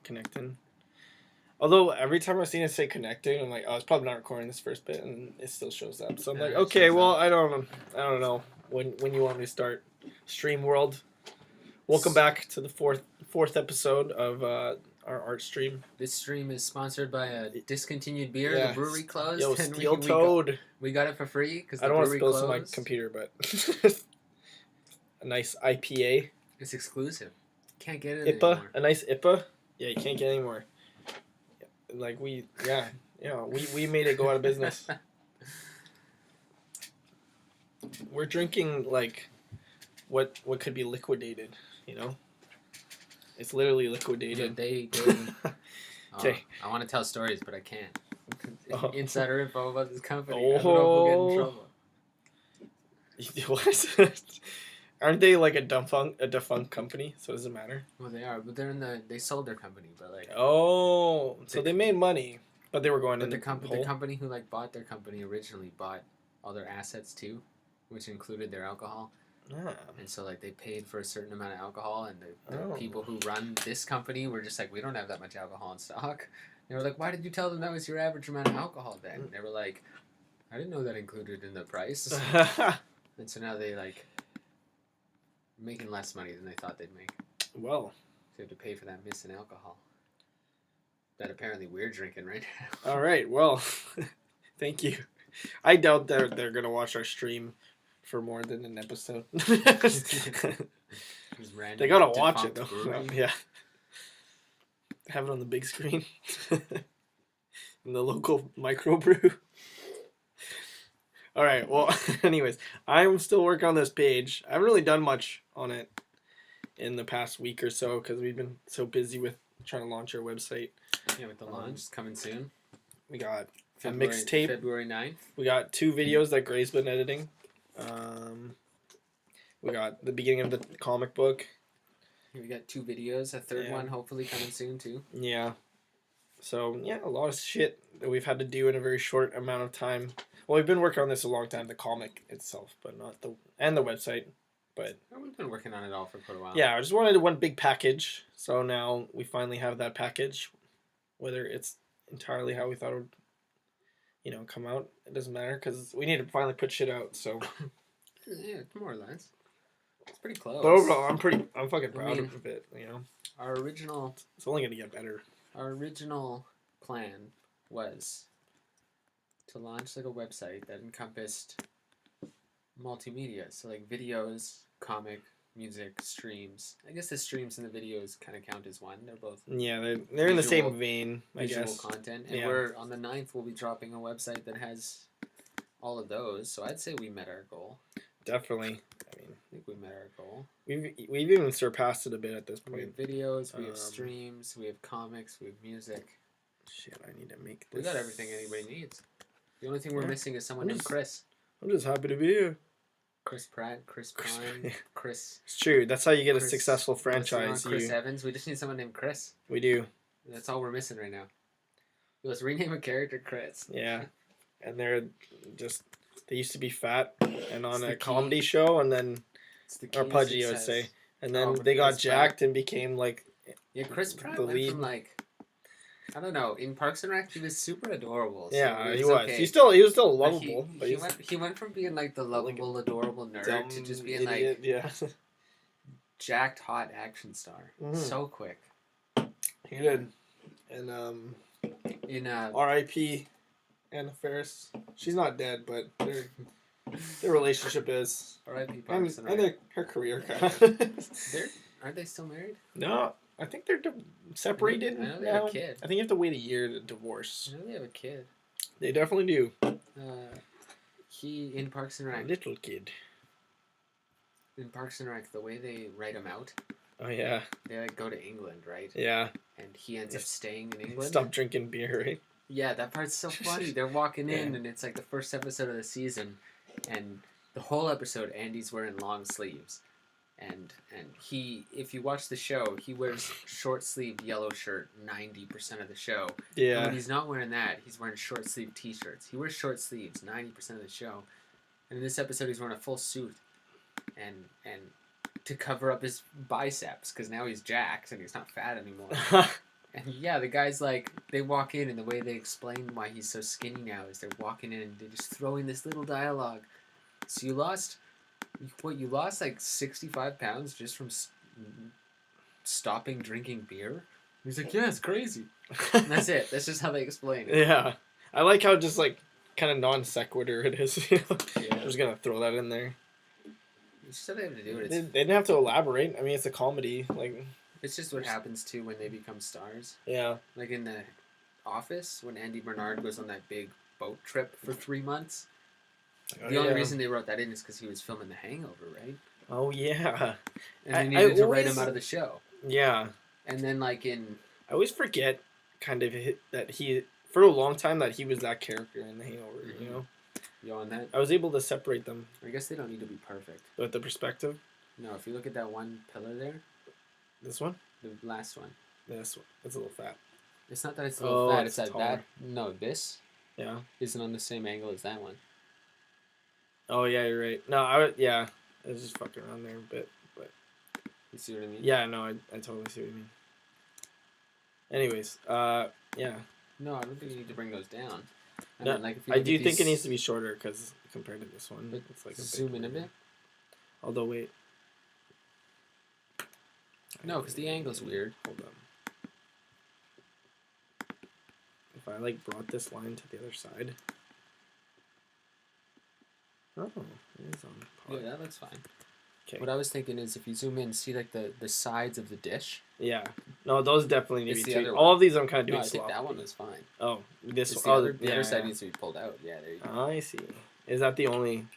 connecting. Although every time I've seen it say connecting, I'm like, oh, it's probably not recording this first bit, and it still shows up. So I'm like, okay, well, I don't know when you want me to start. Stream World. Welcome back to the fourth episode of our art stream. This stream is sponsored by a discontinued beer. Yeah. The brewery closed. Yo, Steel Toad. We got it for free because I don't want to spill this on my computer, but a nice IPA. It's exclusive. Can't get it IPA, anymore. A nice IPA. Yeah, you can't get any more. Like we made it go out of business. We're drinking like what could be liquidated, you know? It's literally liquidated. Okay. I want to tell stories, but I can't. Insider info about this company. I don't know if we'll get in trouble. What? Aren't they like a defunct company? So does it matter? Well, they are, but they sold their company, but like. Oh, so they made money, but they were going to the company who like bought their company originally bought all their assets too, which included their alcohol. Yeah. And so like they paid for a certain amount of alcohol, and the people who run this company were just like, we don't have that much alcohol in stock. They were like, why did you tell them that was your average amount of alcohol then? And they were like, I didn't know that included in the price. And so now they like. Making less money than they thought they'd make. Well. So they have to pay for that missing alcohol. That apparently we're drinking right now. All right. Well, thank you. I doubt they're going to watch our stream for more than an episode. They got to watch it, though. Yeah. Have it on the big screen. In the local microbrew. All right, well, anyways, I'm still working on this page. I haven't really done much on it in the past week or so because we've been so busy with trying to launch our website. Yeah, with the launch. It's coming soon. We got a mixtape. February 9th. We got 2 videos that Gray's been editing. We got the beginning of the comic book. We got 2 videos. A third one hopefully coming soon, too. Yeah. So, yeah, a lot of shit that we've had to do in a very short amount of time. Well, we've been working on this a long time, the comic itself, but not the website. But we've been working on it all for quite a while. Yeah, I just wanted one big package. So now we finally have that package. Whether it's entirely how we thought it would, come out, it doesn't matter because we need to finally put shit out. So yeah, more or less. It's pretty close. But overall, I'm fucking proud of it. Our original. It's only gonna get better. Our original plan was to launch like a website that encompassed multimedia, so like videos, comic, music, streams. I guess the streams and the videos kind of count as one. They're both they're in the same vein. I guess visual content, and we're on the 9th. We'll be dropping a website that has all of those. So I'd say we met our goal. Definitely. I think we met our goal. We've even surpassed it a bit at this point. We have videos, we have streams, we have comics, we have music. Shit, I need to make this. We got everything anybody needs. The only thing we're missing is someone named Chris. I'm just happy to be here. Chris Pratt, Chris Pine, Chris. It's true. That's how you get a successful franchise. Chris Evans. We just need someone named Chris. We do. That's all we're missing right now. Let's rename a character Chris. Yeah, and they used to be fat and on a comedy show, and then or pudgy, I would say, and then they got jacked and became like. Yeah, Chris Pratt went from like. I don't know. In Parks and Rec, he was super adorable. So yeah, he was. Okay. He was still lovable. But he went from being like the lovable, adorable nerd to just being idiot, like jacked, hot action star. So quick. He did. And in R.I.P. Anna Faris. She's not dead, but their relationship is. R.I.P. Parks and Rec. And her career kind of. Aren't they still married? No. I think they're separated. I know they have a kid. I think you have to wait a year to divorce. I know they have a kid. They definitely do. He in Parks and Rec. A little kid. In Parks and Rec, the way they write him out. Oh yeah. They like go to England, right? Yeah. And he ends up staying in England. Stop drinking beer, right? Yeah, that part's so funny. They're walking in, and it's like the first episode of the season, and the whole episode, Andy's wearing long sleeves. And he, if you watch the show, he wears short-sleeved yellow shirt 90% of the show. Yeah. And when he's not wearing that, he's wearing short-sleeved T-shirts. He wears short sleeves 90% of the show. And in this episode, he's wearing a full suit. And to cover up his biceps because now he's jacked and he's not fat anymore. And yeah, the guys like they walk in and the way they explain why he's so skinny now is they're walking in and they just throw in this little dialogue. So you lost like 65 pounds just from stopping drinking beer? He's like, yeah, it's crazy. And that's it. That's just how they explain it. Yeah. I like how just like kind of non sequitur it is. You know? Yeah. I'm just gonna throw that in there. It's just how they have to do it. They didn't have to elaborate. I mean, it's a comedy. Like, It's just what happens too when they become stars. yeah. Like in The Office, when Andy Bernard goes on that big boat trip for 3 months. The only reason they wrote that in is because he was filming The Hangover, right? Oh yeah. And they needed to write him out of the show. Yeah. And then like in... I always forget kind of that he, for a long time, that he was that character in The Hangover, you know? You on that? I was able to separate them. I guess they don't need to be perfect. With the perspective. No, if you look at that one pillar there. This one? The last one. This one. It's a little fat. It's not that it's a little fat. It's It's that taller. No, this Yeah. isn't on the same angle as that one. Oh, yeah, you're right. No, I was just fucking around there a bit. But You see what I mean? yeah, no, I totally see what you mean. Anyways, yeah. No, I don't think you need to bring those down. I No, mean, like if you I look do at think it these- needs to be shorter because compared to this one, But it's like a zoom bit in a bit. Although, wait. No, because the angle's weird. Hold on. If I like brought this line to the other side. Oh, it is on par. Yeah, that looks fine. Okay. What I was thinking is if you zoom in, see like the sides of the dish. Yeah. No, those definitely need It's to be the tweaked. other All one. of these I'm kind of No, doing I think sloppy. that one is fine. Oh, this It's one. the other side needs to be pulled out. Yeah, there you go. I see. Is that the only...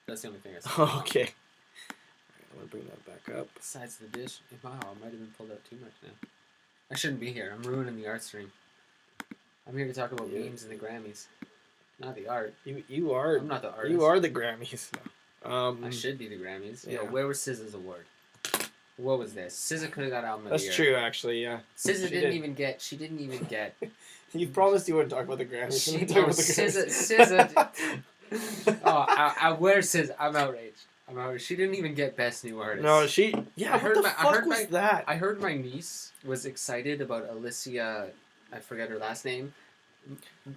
That's the only thing I saw. Okay. Alright, I'm going to bring that back up. Sides of the dish. Wow, I might have been pulled out too much now. I shouldn't be here. I'm ruining the art stream. I'm here to talk about memes and the Grammys, not the art. You are... I'm not the artist. You are the Grammys. I should be the Grammys. Yeah. Yo, where was SZA's award? What was this? SZA could have got album of the year. That's true, actually, yeah. SZA She didn't did. even get. She didn't even get. You promised you wouldn't talk about the Grammys. She, We're no, talking about the SZA. Oh, I wear SZA. I'm outraged. I'm outraged. She didn't even get Best New Artist. No, she... Yeah, I heard what the my- I fuck heard was my- that? I heard my niece was excited about Alicia. I forget her last name.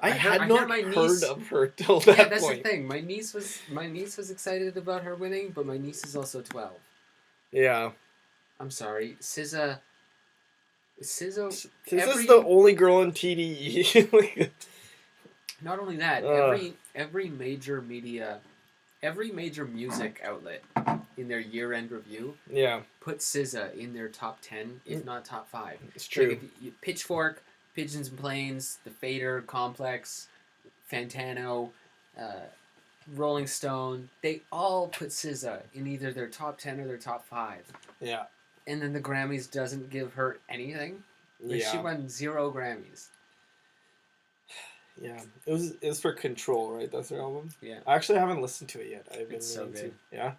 I had heard not my heard niece- of her till that Yeah, that's point. the thing. My niece was excited about her winning, but my niece is also 12. Yeah. I'm sorry, SZA. This is the only girl in TDE. Not only that, every major media, every major music outlet in their year-end review Yeah, put SZA in their top 10, if not top 5. it's true. Like if Pitchfork, Pigeons and Planes, The Fader, Complex, Fantano, Rolling Stone, they all put SZA in either their top 10 or their top 5. Yeah. And then the Grammys doesn't give her anything. Like Yeah. She won 0 Grammys. Yeah. It was for Control, right? That's her album? Yeah. I actually haven't listened to it yet. I've been It's so meaning to. good. Yeah.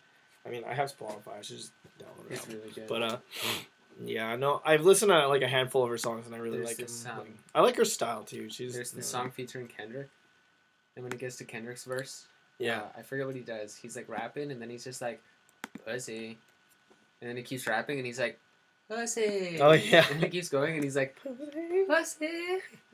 I mean, I have Spotify. I should just download it. It's really good. But yeah, no, I've listened to like a handful of her songs and I really There's like this, them. I like her style too. She's There's the song featuring Kendrick. And when it gets to Kendrick's verse, Yeah. I forget what he does. He's like rapping and then he's just like, pussy. And then he keeps rapping and he's like, pussy. Oh, yeah. And he keeps going and he's like, pussy.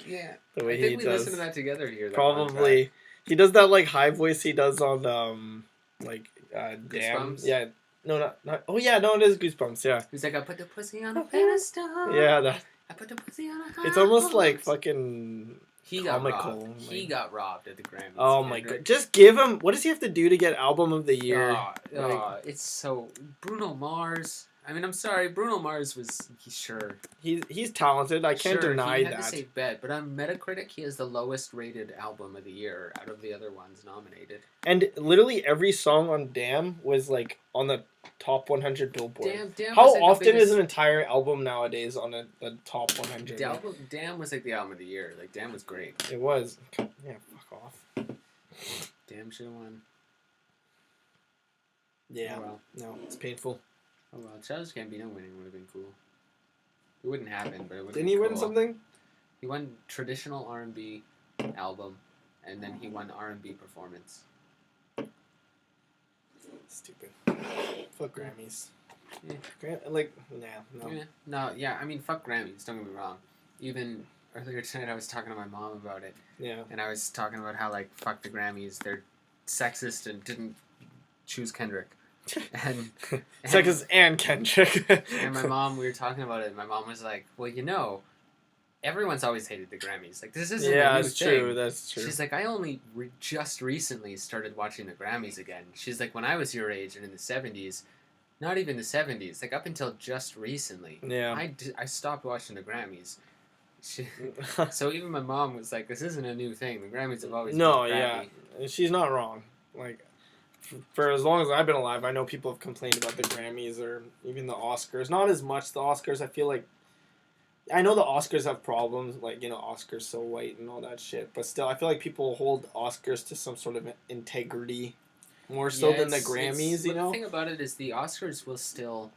Yeah. The way I think he we does. listened to that together here. that one Probably. track. He does that like high voice he does on like Damn. Goosebumps? Yeah. No, not. Oh yeah, no, it is Goosebumps. Yeah. He's like, I put the pussy on a pedestal. Yeah. That. I put the pussy on a high It's almost like horse. fucking. He got comical, robbed. like- He got robbed at the Grammys. Oh my Kendrick. god! Just give him. What does he have to do to get album of the year? It's so Bruno Mars. I mean, I'm sorry, Bruno Mars was sure. He's talented. I can't Sure, deny he had that. to say bet, but on Metacritic, he has the lowest rated album of the year out of the other ones nominated. And literally every song on Damn was like on the top 100 Billboard. Damn How was like the often biggest- is an entire album nowadays on the top 100? Damn was like the album of the year. Like Damn was great. It was. Yeah, fuck off. Damn should have won. Yeah. Oh well. No, it's painful. Oh well. Childish Gambino winning would have been cool. It wouldn't happen, but it would. Didn't he win something? He won traditional R&B album, and then he won R&B performance. Stupid. Fuck Grammys. Like, nah, no. Yeah. No, yeah. I mean, fuck Grammys. Don't get me wrong. Even earlier tonight, I was talking to my mom about it. Yeah. And I was talking about how, like, fuck the Grammys. They're sexist and didn't choose Kendrick. And Sexist and Kendrick. And my mom, we were talking about it, and my mom was like, well, everyone's always hated the Grammys. Like, this isn't a new that's thing. true. That's true. She's like, I only just recently started watching the Grammys again. She's like, when I was your age and in the 70s, not even the 70s, like up until just recently, Yeah. I stopped watching the Grammys. So even my mom was like, this isn't a new thing. The Grammys have always been crappy. Yeah. She's not wrong. Like, for as long as I've been alive, I know people have complained about the Grammys or even the Oscars. Not as much the Oscars. I feel like I know the Oscars have problems, like, Oscars so white and all that shit. But still, I feel like people hold Oscars to some sort of integrity more so than the Grammys, The thing about it is the Oscars will still...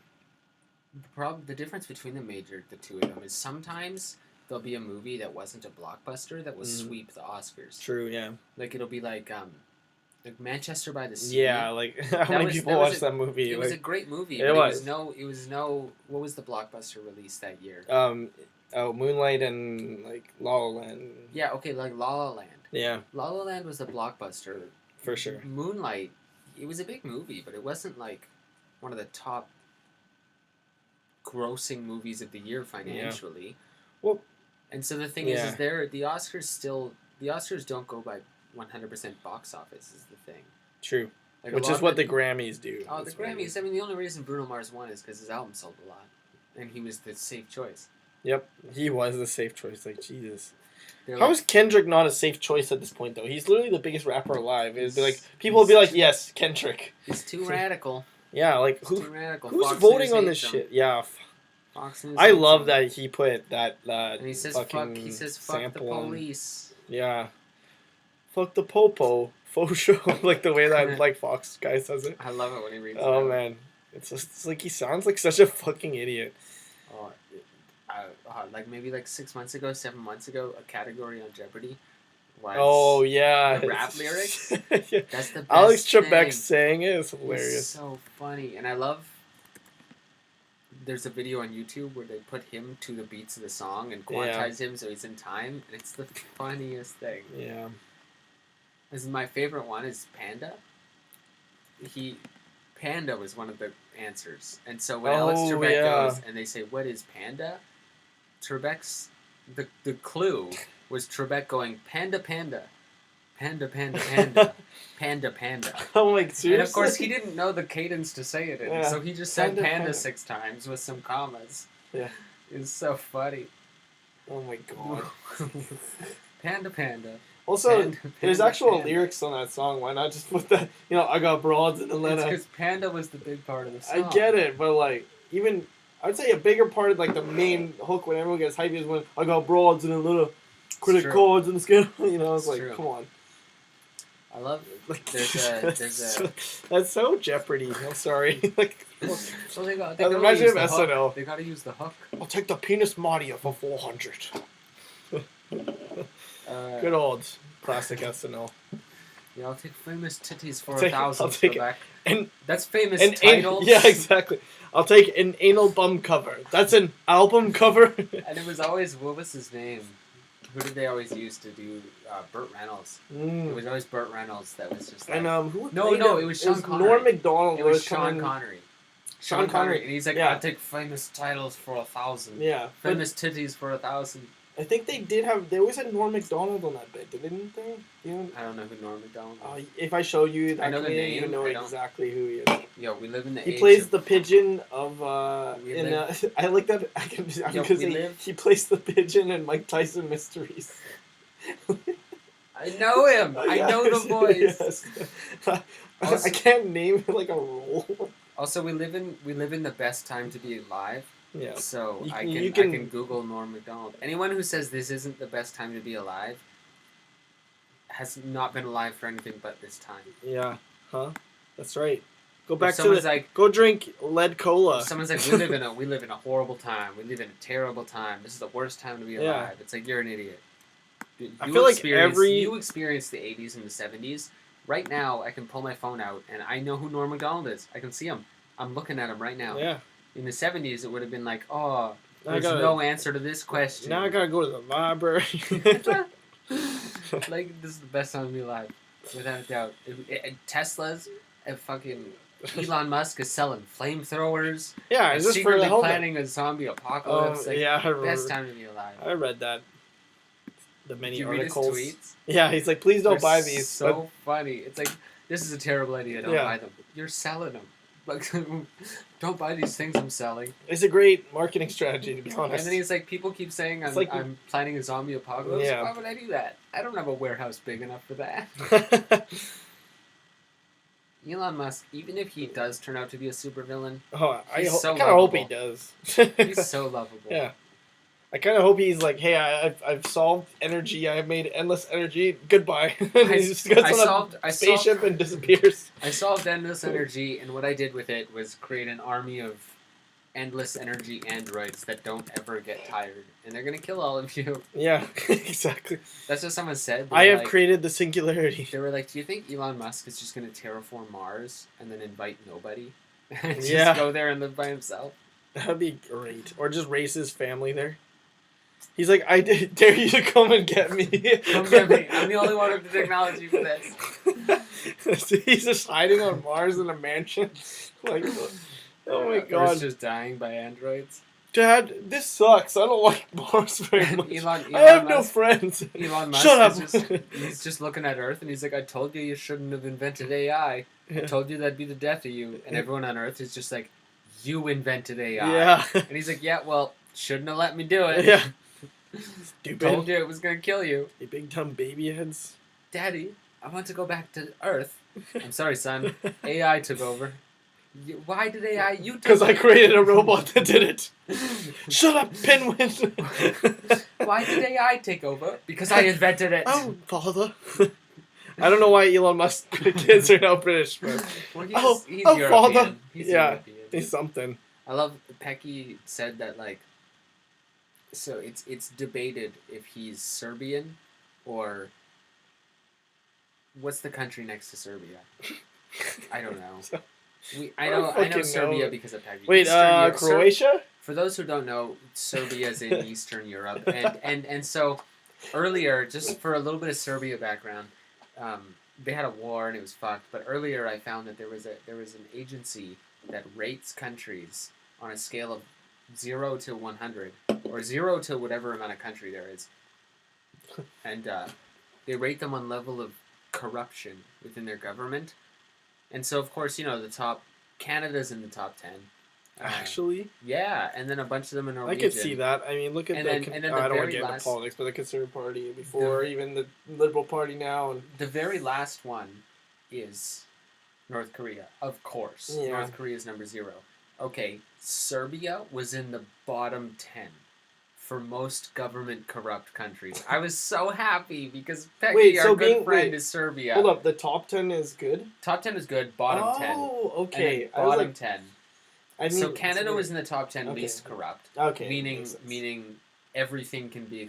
The difference between the two of them is sometimes there'll be a movie that wasn't a blockbuster that will sweep the Oscars. True, yeah. Like, it'll be like Manchester by the Sea. Yeah, like, how many people watched that movie? It was a great movie. It was. What was the blockbuster release that year? Moonlight and, like, La La Land. Yeah, okay, like La La Land. Yeah. La La Land was the blockbuster. For sure. Moonlight, it was a big movie, but it wasn't, like, one of the top grossing movies of the year financially. Yeah. Well, and so the thing is the Oscars don't go by 100% box office is the thing. True. Like which is what the Grammys do. Oh, the Grammys. I mean, the only reason Bruno Mars won is because his album sold a lot, and he was the safe choice. Yep, he was the safe choice. Like, Jesus. How like, is Kendrick not a safe choice at this point, though? He's literally the biggest rapper alive. It'd be like, people would be like, yes, Kendrick. He's too radical. Yeah, like, who's Fox voting on this shit? Yeah. Fox I love that he put that and he says, fucking fuck the police. Yeah. Fuck the popo. Faux show. Like, the way that, like, Fox guy says it. I love it when he reads it. Oh, man. It's like he sounds like such a fucking idiot. Oh, like maybe like 7 months ago, a category on Jeopardy was the rap lyrics. Yeah. That's the best Alex Trebek thing. saying it is hilarious. It's so funny, and I love. There's a video on YouTube where they put him to the beats of the song and quantize him so he's in time, and it's the funniest thing. Yeah. This is my favorite one is Panda. Panda was one of the answers, and so when Alex Trebek goes and they say, "What is Panda?" Trebek's the clue was Trebek going panda panda, panda panda panda, panda panda. Oh my! Seriously? And of course he didn't know the cadence to say it in, so he just said panda 6 times with some commas. Yeah, it's so funny. Oh my god! Panda panda. Also, panda, there's actual lyrics on that song. Why not just put that? I got broads in Atlanta. It's because panda was the big part of the song. I get it, but like even. I'd say a bigger part of like the main hook when everyone gets hyped is when I got broads and a little credit cards in the skin. It's like, true. Come on. I love like that's so Jeopardy. I'm sorry. Like, so they imagine if SNL. They gotta use the hook. I'll take the penis Madia for 400. Good old classic SNL. Yeah, I'll take famous titties for 1,000. And that's famous titles. Yeah, exactly. I'll take an anal bum cover. That's an album cover. And it was always, what was his name? Who did they always use to do Burt Reynolds? It was always Burt Reynolds that was just like... And who it was Sean Connery. Norm Macdonald. It was Sean Connery. Sean Connery. And he's like, I'll take famous titles for 1,000. Yeah. Famous titties for 1,000. I think they always had Norm Macdonald on that bit, didn't they? I don't know who Norm Macdonald is. If I show you that, I know the name, you know exactly who he is. Yo, we live in the age. He plays the pigeon of. I like that. He plays the pigeon in Mike Tyson Mysteries. I know him. I know the voice. Yes. Also, I can't name like a role. Also, we live in the best time to be alive. Yeah. So I can Google Norm Macdonald. Anyone who says this isn't the best time to be alive has not been alive for anything but this time. Yeah. Huh? That's right. Go back to go drink lead cola. Someone's like, we live in a horrible time. We live in a terrible time. This is the worst time to be alive. It's like, you're an idiot. I feel like you experienced the 80s and the 70s. Right now, I can pull my phone out and I know who Norm Macdonald is. I can see him. I'm looking at them right now. Yeah. In the 70s, it would have been like, oh, I there's gotta- no answer to this question. Now I gotta go to the library. Like, this is the best time to be alive, without a doubt. Tesla's, fucking Elon Musk is selling flamethrowers. Yeah, and is this for secretly the helmet? planning a zombie apocalypse. Like, yeah, I remember. best time to be alive. I read that. The Did many you read his articles. tweets? Yeah, he's like, please don't They're buy these. So funny. It's like, this is a terrible idea. Don't Yeah. buy them. You're selling them. Like, don't buy these things I'm selling. It's a great marketing strategy, to be honest. And then he's like, people keep saying I'm planning a zombie apocalypse. Yeah. Why would I do that? I don't have a warehouse big enough for that. Elon Musk, even if he does turn out to be a supervillain, I He's so kind of hope he lovable. does. he's so lovable. Yeah. I kind of hope he's like, hey, I've solved energy. I've made endless energy. Goodbye. And he just gets on a spaceship and disappears. I solved endless energy, and what I did with it was create an army of endless energy androids that don't ever get tired, and they're gonna kill all of you. Yeah, exactly. That's what someone said. They I were have like, created the singularity. They were like, "Do you think Elon Musk is just gonna terraform Mars and then invite nobody, and just Yeah. go there and live by himself?" That'd be great. Or just raise his family there. He's like, I dare you to come and get me. Come get me. I'm the only one with the technology for this. He's just hiding on Mars in a mansion. Like, oh my god. Earth's just dying by androids. Dad, this sucks. I don't like Mars very much. Elon I have no Musk- friends. Elon Musk Shut is up. he's just looking at Earth and he's like, I told you shouldn't have invented AI. I told you that'd be the death of you. And everyone on Earth is just like, you invented AI. Yeah. And he's like, yeah, well, shouldn't have let me do it. Yeah. Told Stupid. you it was going to kill you. You big dumb baby heads. Daddy, I want to go back to Earth. I'm sorry, son. AI took over. Why did AI? You took Because I over. created a robot that did it. Shut up, Pinwin. Why did AI take over? Because I invented it. Oh, father. I don't know why Elon Musk kids are now British, but Well, he's oh, European. father. He's Yeah. European. he's something. I love Pecky said that, like, so it's debated if he's Serbian or what's the country next to Serbia? I don't know. I know fucking Serbia know. because of Pecky. Wait, Eastern Croatia? For those who don't know, Serbia's in Eastern Europe, and so earlier, just for a little bit of Serbia background, they had a war and it was fucked. But earlier, I found that there was an agency that rates countries on a scale of 0 to 100, or 0 to whatever amount of country there is, and they rate them on level of corruption within their government. And so, of course, the top Canada's in the top 10. Actually? Yeah, and then a bunch of them in I Norwegian. could see that. I mean, look at And then the I don't want very to get into last- politics, but the Conservative Party before, even the Liberal Party now. And The very last one is North Korea, of course. Yeah. North Korea is number 0. Okay, Serbia was in the bottom 10 for most government corrupt countries. I was so happy because Pecky, Wait, our so good friend, is Serbia. Hold up, the top 10 is good? Top 10 is good, bottom 10. Oh, And okay. then bottom 10. I So Canada was in the top 10 Okay. least corrupt. Okay. Meaning makes sense. everything can be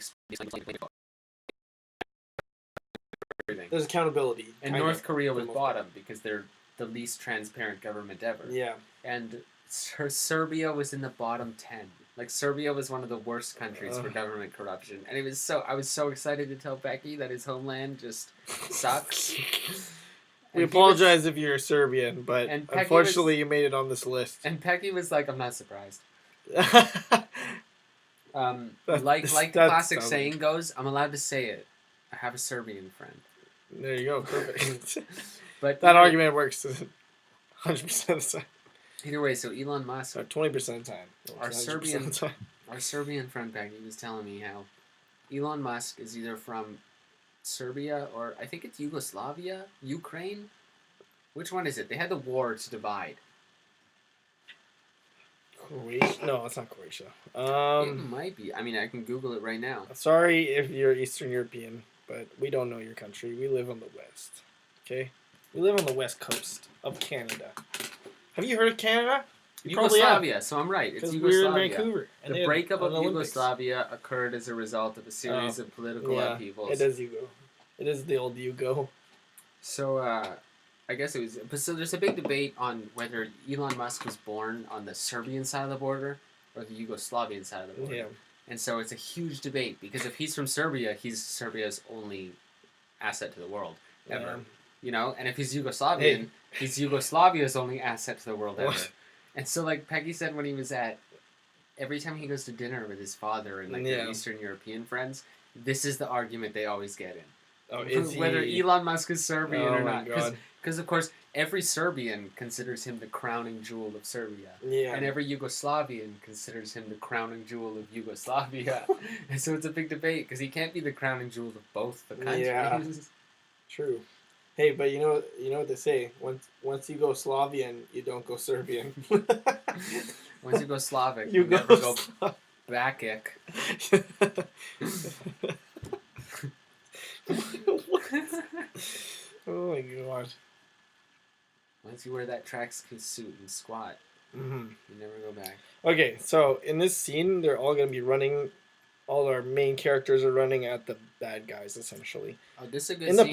everything. There's accountability. And kind North of, Korea for was most bottom because they're the least transparent government ever. part. Yeah. And Serbia was in the bottom 10. Like, Serbia was one of the worst countries for Ugh. government corruption. And I was so excited to tell Becky that his homeland just sucks. We And he apologize if you're Serbian, but and Pecky unfortunately you made it on this list. And Pecky was like, I'm not surprised. That- Like the that classic sounds- saying goes, I'm allowed to say it. I have a Serbian friend. There you go, perfect. But That either- argument works 100% of the time. Either way, so Elon Musk, 20% of the time. Our 100% Serbian- of the time. our Serbian friend Becky was telling me how Elon Musk is either from Serbia or I think it's Yugoslavia, Ukraine. Which one is it? They had the war to divide. Croatia? No, it's not Croatia. It might be. I mean, I can Google it right now. Sorry if you're Eastern European, but we don't know your country. We live on the west. Okay? We live on the west coast of Canada. Have you heard of Canada? You probably have, Yugoslavia, so I'm right. It's because we're in Yugoslavia. Vancouver. and they The had breakup of an Olympics. Yugoslavia occurred as a result of a series of political Yeah, upheavals. it is Yugo. It is the old Yugo. So, I I guess it was. But so there's a big debate on whether Elon Musk was born on the Serbian side of the border or the Yugoslavian side of the border. Yeah. And so it's a huge debate because if he's from Serbia, he's Serbia's only asset to the world ever. Yeah. You know, and if he's Yugoslavian, he's Yugoslavia's only asset to the world ever. And so, like Peggy said, when he was every time he goes to dinner with his father and like their Eastern European friends, this is the argument they always get in. Oh, is whether Elon Musk is Serbian or not. God. Because, of course, every Serbian considers him the crowning jewel of Serbia. Yeah. And every Yugoslavian considers him the crowning jewel of Yugoslavia. And so it's a big debate because he can't be the crowning jewel of both the countries. Yeah. True. Hey, but you know what they say. Once you go Slavian, you don't go Serbian. Once you go Slavic, you never go Backic. Oh my god. Once you wear that tracksuit suit and squat, you never go back. Okay, so in this scene, they're all going to be running. All our main characters are running at the bad guys, essentially. Oh, this is a good In the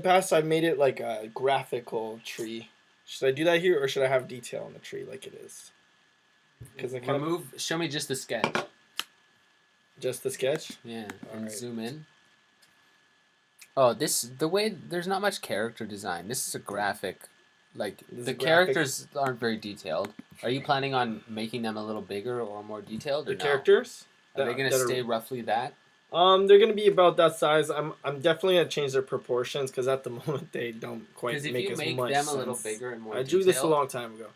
past, I've made it like a graphical tree. Should I do that here, or should I have detail on the tree like it is? Because I show me just the sketch. Just the sketch? Yeah, and zoom in. Oh, there's not much character design. This is a graphic. Like, the characters aren't very detailed. Are you planning on making them a little bigger or more detailed? Or the characters? Are they going to stay roughly that? They're going to be about that size. I'm definitely going to change their proportions because at the moment they don't quite make as much sense. Because if you make them a little bigger and more detailed... I drew this a long time ago.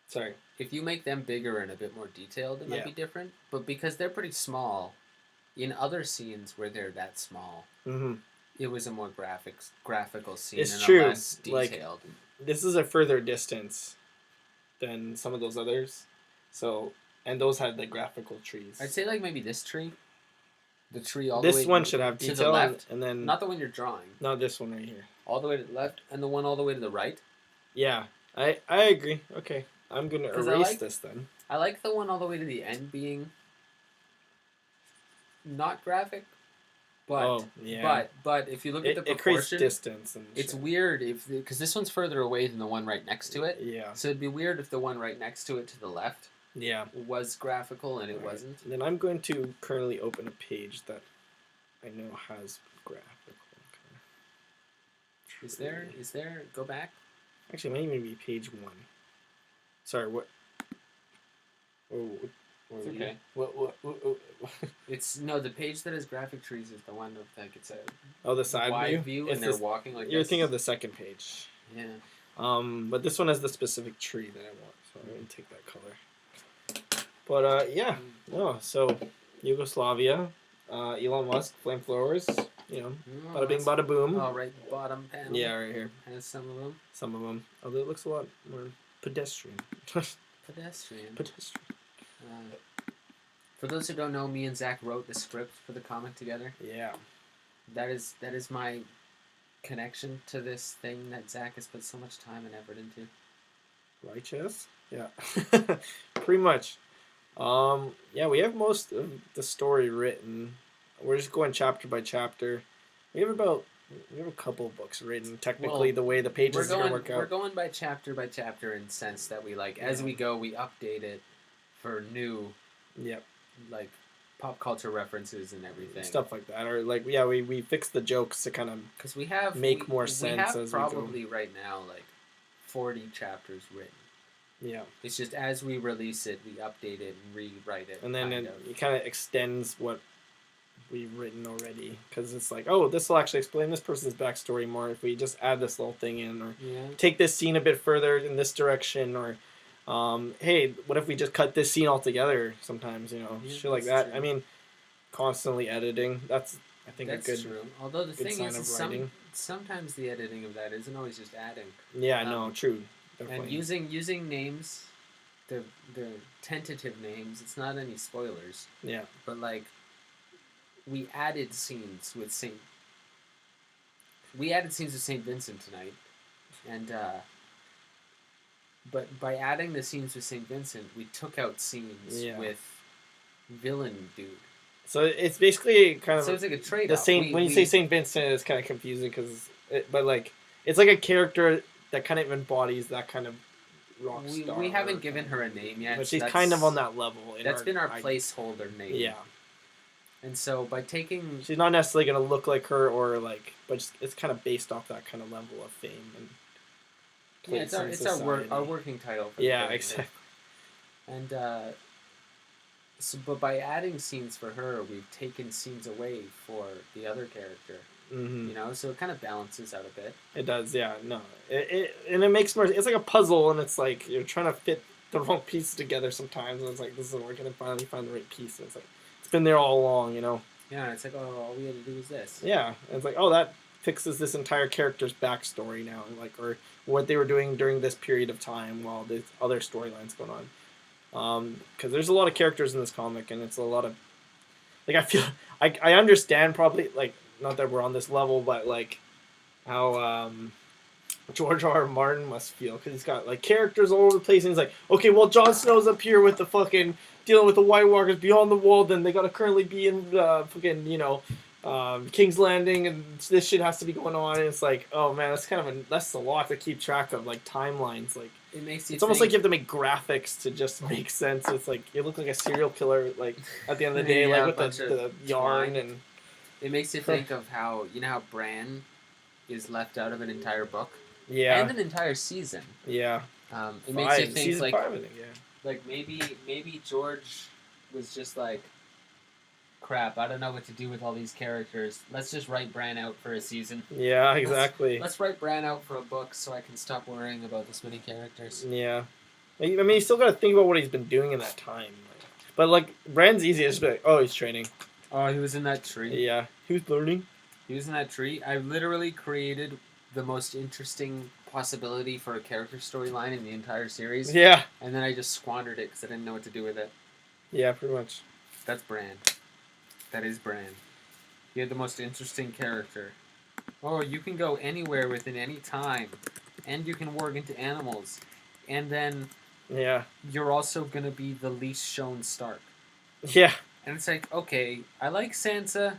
Sorry. If you make them bigger and a bit more detailed, it might be different. But because they're pretty small, in other scenes where they're that small, it was a more graphical scene less detailed. Like, this is a further distance than some of those others. So, and those had the graphical trees. I'd say like maybe this tree. The tree all the way... This one should have detail to the left. And then... Not the one you're drawing. No, this one right here. All the way to the left and the one all the way to the right? Yeah. I agree. Okay. I'm going to erase this then. I like the one all the way to the end being not graphic, but but if you look at the proportion, it creates distance. And it's weird because this one's further away than the one right next to it. Yeah. So it'd be weird if the one right next to it to the left was graphical and it wasn't. Then I'm going to currently open a page that I know has graphical. Okay. Is there? Go back. Actually, it might even be page 1. Sorry, what? Oh, it's okay. What? It's the page that has graphic trees is the one of like it's a the side wide view and they're walking like you're this. thinking of the second page. Yeah. But this one has the specific tree that I want, so I'm gonna take that color. But so Yugoslavia, Elon Musk, flamethrowers, bada bing, bada boom. Oh, right bottom panel. Yeah, right here. Has some of them. Some of them, although it looks a lot more pedestrian. Pedestrian. For those who don't know, me and Zach wrote the script for the comic together. Yeah. That is my connection to this thing that Zach has put so much time and effort into. RCAS? Yeah. Pretty much. We have most of the story written. We're just going chapter by chapter. We have a couple of books written. Technically, the way the pages are going to work out. We're going by chapter in the sense that we as we go, we update it for new, like pop culture references and everything, stuff like that. Or we fix the jokes to kind of because we make more sense. We have probably right now like 40 chapters written. Yeah, it's just as we release it, we update it and rewrite it, and then it kind of extends what we've written already, because it's like, oh, this will actually explain this person's backstory more if we just add this little thing in, or take this scene a bit further in this direction, or hey, what if we just cut this scene altogether sometimes, shit like that. True. I mean, constantly editing, that's good. True. Although the thing is, sometimes the editing of that isn't always just adding. Yeah, no, true. Definitely. And using names, the tentative names, it's not any spoilers. Yeah. But like, we added scenes with Saint Vincent tonight, and but by adding the scenes with Saint Vincent, we took out scenes with villain dude. So it's basically kind of it's like a trade-off. When you say Saint Vincent, it's kind of confusing because but like it's like a character that kind of embodies that kind of rock star. We haven't given her a name yet. But she's kind of on that level. That's been our placeholder name. Yeah. And so by taking... She's not necessarily going to look like her or like... But it's kind of based off that kind of level of fame. And yeah, it's our working title. For yeah, exactly. And so, but by adding scenes for her, we've taken scenes away for the other character. Mm-hmm. You know, so it kind of balances out a bit. It does, yeah. No, and it makes more. It's like a puzzle, and it's like you're trying to fit the wrong pieces together sometimes, and it's like this isn't working. And finally find the right piece, and it's like it's been there all along, you know. Yeah, and it's like, oh, all we had to do was this. Yeah, and it's like, oh, that fixes this entire character's backstory now, like, or what they were doing during this period of time while there's other storylines going on. Because there's a lot of characters in this comic, and it's a lot of, like, I feel, I understand probably, like, not that we're on this level, but like how George R. Martin must feel, because he's got like characters all over the place, and he's like, okay, well, Jon Snow's up here with the fucking dealing with the White Walkers beyond the wall, then they gotta currently be in fucking, you know, King's Landing, and this shit has to be going on, and it's like, oh man, that's a lot to keep track of, like timelines, like. It's almost like you have to make graphics to just make sense. It's like you look like a serial killer, like at the end of the day, like with the yarn and. It makes you think of how, you know how Bran is left out of an entire book? Yeah. And an entire season. Yeah. It makes you think, season like, 5, I think, yeah. Like maybe George was just like, crap, I don't know what to do with all these characters. Let's just write Bran out for a season. Yeah, exactly. Let's write Bran out for a book so I can stop worrying about this many characters. Yeah. I mean, you still got to think about what he's been doing in that time. But, like, Bran's easy to just be like, oh, he's training. Oh, he was in that tree. Yeah, he was learning. He was in that tree. I literally created the most interesting possibility for a character storyline in the entire series. Yeah. And then I just squandered it because I didn't know what to do with it. Yeah, pretty much. That's Bran. That is Bran. He had the most interesting character. Oh, you can go anywhere within any time. And you can work into animals. And then... Yeah. You're also going to be the least shown Stark. Yeah. And it's like, okay, I like Sansa.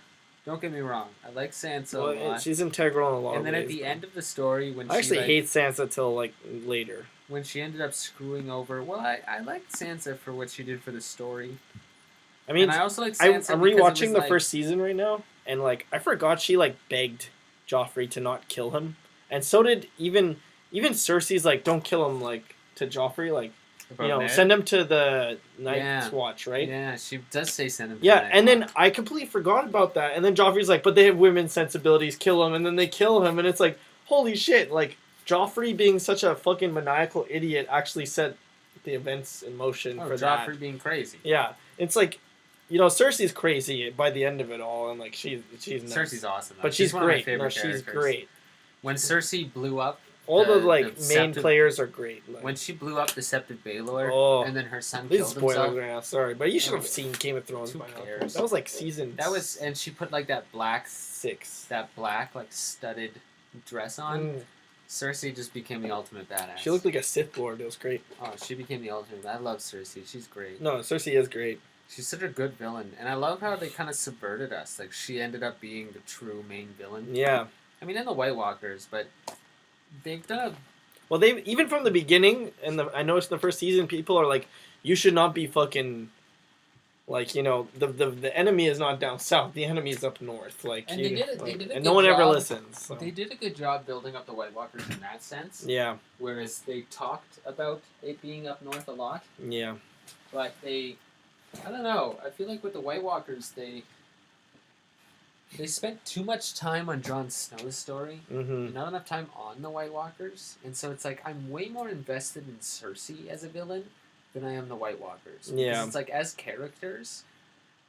Don't get me wrong. I like Sansa a lot. She's integral in a lot of ways. And then at the end of the story, when I actually hate Sansa till, like, later. When she ended up screwing over... Well, I liked Sansa for what she did for the story. I mean, and I also like Sansa I'm rewatching the first season right now, and, like, I forgot she, like, begged Joffrey to not kill him. And so did even Cersei's, like, don't kill him, like, to Joffrey, like... You know, send him to the Night's Watch, right? Yeah, she does say send him to the Night's and Watch. then I completely forgot about that. And then Joffrey's like, but they have women's sensibilities, kill him. And then they kill him. And it's like, holy shit. Like, Joffrey being such a fucking maniacal idiot actually set the events in motion for that. Joffrey being crazy. Yeah. It's like, you know, Cersei's crazy by the end of it all. And, like, she's nuts. Cersei's awesome, though. But she's one great. Of my favorite characters. She's great. When Cersei blew up... All the main players are great. Like, when she blew up Deceptive Baelor, and then her son killed himself. Spoilers right now, sorry, but you should have seen Game of Thrones by now. That was like season. That was, and she put like that black 6, that black like studded dress on. Cersei just became the ultimate badass. She looked like a Sith Lord. It was great. Oh, she became the ultimate. I love Cersei. She's great. No, Cersei is great. She's such a good villain, and I love how they kind of subverted us. Like she ended up being the true main villain. Yeah. I mean, and the White Walkers, but they've done a... Well, they even from the beginning, and I noticed in the first season, people are like, you should not be fucking, like, you know, the enemy is not down south, the enemy is up north. Like, and they did a and no one ever listens. So. They did a good job building up the White Walkers in that sense. Yeah. Whereas they talked about it being up north a lot. Yeah. But I don't know, I feel like with the White Walkers, they spent too much time on Jon Snow's story, and not enough time on the White Walkers, and so it's like I'm way more invested in Cersei as a villain than I am the White Walkers. Yeah, because it's like as characters,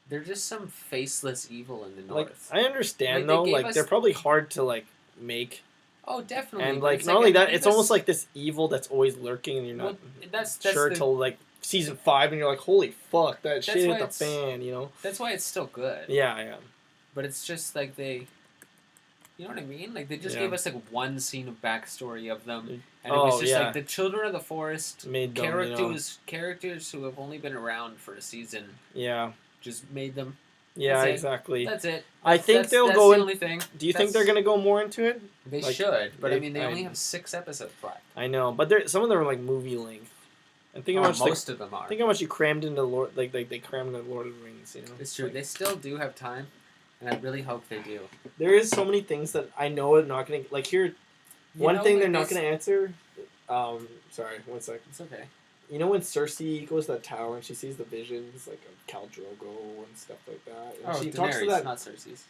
they're just some faceless evil in the north. Like, I understand though, like they're probably hard to like make. Oh, definitely. And like not only that, it's almost like this evil that's always lurking, and you're not that's sure till like season 5, and you're like, holy fuck, that shit hit the fan, you know. That's why it's still good. Yeah. But it's just like you know what I mean? Like they just gave us like one scene of backstory of them, and it was just like the Children of the Forest characters, characters who have only been around for a season. Yeah, just made them. Yeah, That's it. exactly. That's it. I think that's they'll the go in. only thing. Do you think they're gonna go more into it? They Like, should, but I mean, they I- only have 6 episodes left. I know, but some of them are like movie length. And think how much most of them are. think how much you crammed into Lord, like they crammed into Lord of the Rings. You know, It's true. Like, They still do have time, and I really hope they do. there is so many things that I know are not gonna like here. One thing they're not gonna answer. Sorry, 1 second. It's okay. You know when Cersei goes to that tower and she sees the visions like of Khal Drogo and stuff like that, and she Daenerys, talks to that. not Cersei's.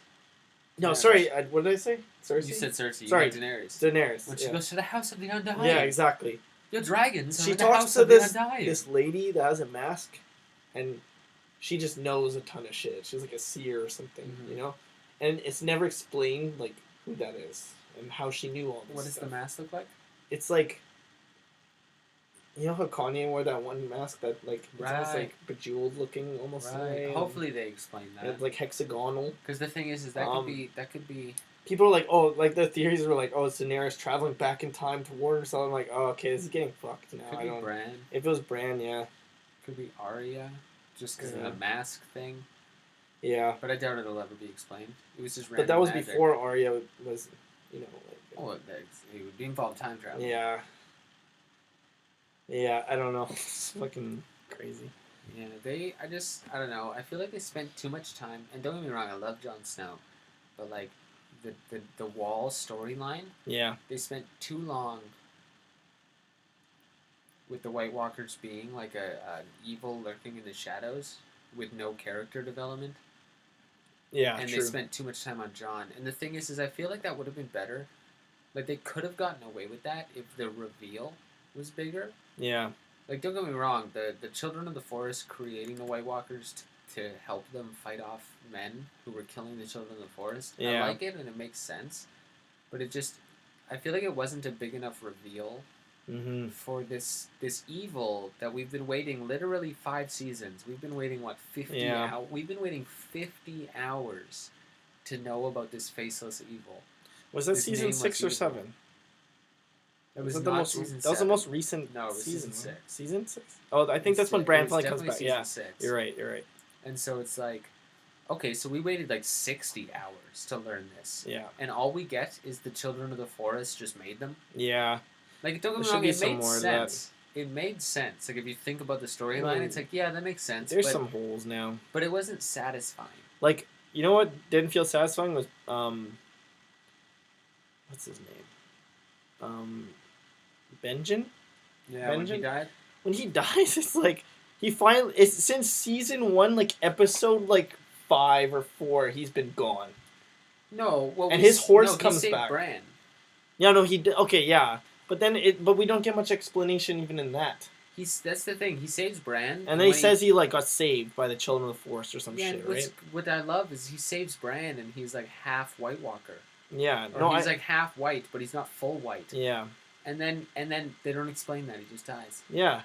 No, Daenerys. sorry. What did I say? Cersei. You said Cersei. Sorry. You meant Daenerys. Daenerys. When she goes to the House of the Undying. Yeah, exactly. Your dragons. She are in the talks House to of this the Undying. this lady that has a mask, and she just knows a ton of shit. She's like a seer or something, Mhm. you know. And it's never explained like who that is and how she knew all this. What does stuff. the mask look like? It's like, you know how Kanye wore that one mask that like it's almost Right. like bejeweled looking almost. in a way, and Hopefully they explain that. it's like hexagonal. Because the thing is that could be. People are like, oh, like the theories were like, oh, it's Daenerys traveling back in time to warn herself. I'm like, oh, okay, this is getting fucked now. Could I be don't. Bran. If it was Bran, yeah, Could be Arya. Just because of Yeah. the mask thing. yeah. But I doubt it'll ever be explained. It was just But random that was magic. before Arya was, you know, like. Oh, he would be involved in time travel. Yeah. Yeah, I don't know. It's fucking crazy. Yeah, I don't know. I feel like they spent too much time, and don't get me wrong, I love Jon Snow, but like, the Wall storyline, Yeah. they spent too long with the White Walkers being like an evil lurking in the shadows with no character development, Yeah, and true. they spent too much time on Jon. And the thing is I feel like that would have been better. Like, they could have gotten away with that if the reveal was bigger. Yeah. Like, don't get me wrong, the Children of the Forest creating the White Walkers to help them fight off men who were killing the Children of the Forest. Yeah. I like it and it makes sense, but I feel like it wasn't a big enough reveal Mm-hmm. for this evil that we've been waiting literally 5 seasons. We've been waiting 50 Yeah. hours. We've been waiting 50 hours to know about this faceless evil. Was that His season name 6 was or evil. 7? It was that not the most? season That was the 7. most recent. No, it was season season 6. Season 6. Oh, I think that's when Bran finally comes back. Season Yeah. 6. You're right. You're right. And so it's like, okay, so we waited 60 hours to learn this. Yeah. And all we get is the Children of the Forest just made them. Yeah. Like, don't get me There wrong, should be it some made more of that. sense. It made sense. Like, if you think about the storyline, it's like, yeah, that makes sense. There's some holes now. But it wasn't satisfying. Like, you know what didn't feel satisfying was what's his name? Benjen? Yeah, when he Benjen? died. When he dies, it's like he finally. It's since season 1, like episode 5 or 4, he's been gone. No, well, And his horse he comes saved back. Bran. Yeah, no, he did. Okay, yeah, but then but we don't get much explanation even in that. That's the thing. He saves Bran. And then he says he got saved by the Children of the Forest or some shit, right? What I love is he saves Bran, and he's half White Walker. Yeah, Or he's half white, but he's not full white. Yeah. And then they don't explain that. He just dies. Yeah.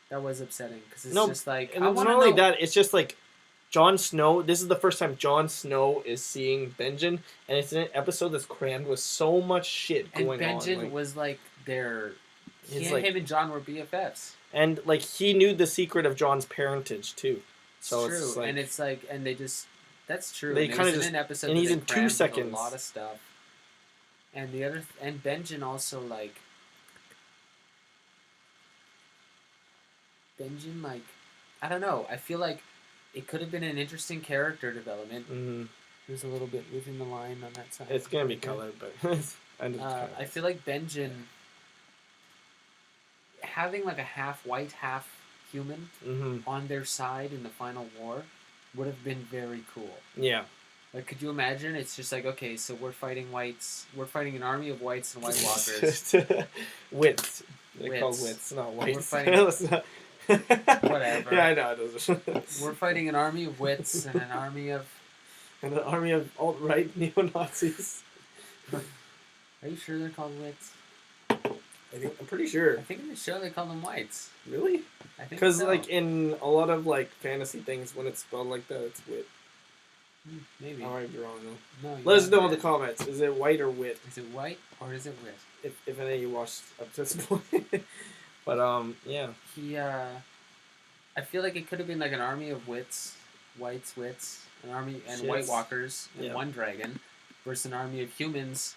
That was upsetting because it's No, just like, and I it's want not to only know. that, it's just like Jon Snow. This is the first time Jon Snow is seeing Benjen, and it's in an episode that's crammed with so much shit And going on. Benjen was their. It's Him and John were BFFs. And he knew the secret of Jon's parentage too. So It's true, it's and they just. That's true. They and kinda it was just- in an episode and that he's they in 2 crammed with seconds. a lot of stuff. And and Benjen also Benjen I don't know. I feel like it could have been an interesting character development. Mhm. There's a little bit within the line on that side. It's gonna be colored, but I feel like Benjen having a half white, half human Mm-hmm. on their side in the final war would have been very cool. Yeah. Could you imagine? It's just okay, so we're fighting whites. We're fighting an army of whites and White Walkers. Wits. They're Wits. called wits, not whites. We're fighting- Let's not- Whatever. Yeah, I know. It doesn't. We're fighting an army of wits and an army of. And an army of alt-right neo-Nazis. Are you sure they're called wits? I'm pretty sure. I think in the show they call them whites. Really? I think Because so. in a lot of fantasy things, when it's spelled like that, it's wit. Maybe. I might be wrong though. No. Let us know in wit. the comments. Is it white or wit? Is it white or is it wit? If any of you watched up to this point. But yeah. I feel like it could have been an army of wits whites, wits, an army, and Shits. White Walkers, and Yeah. one dragon, versus an army of humans,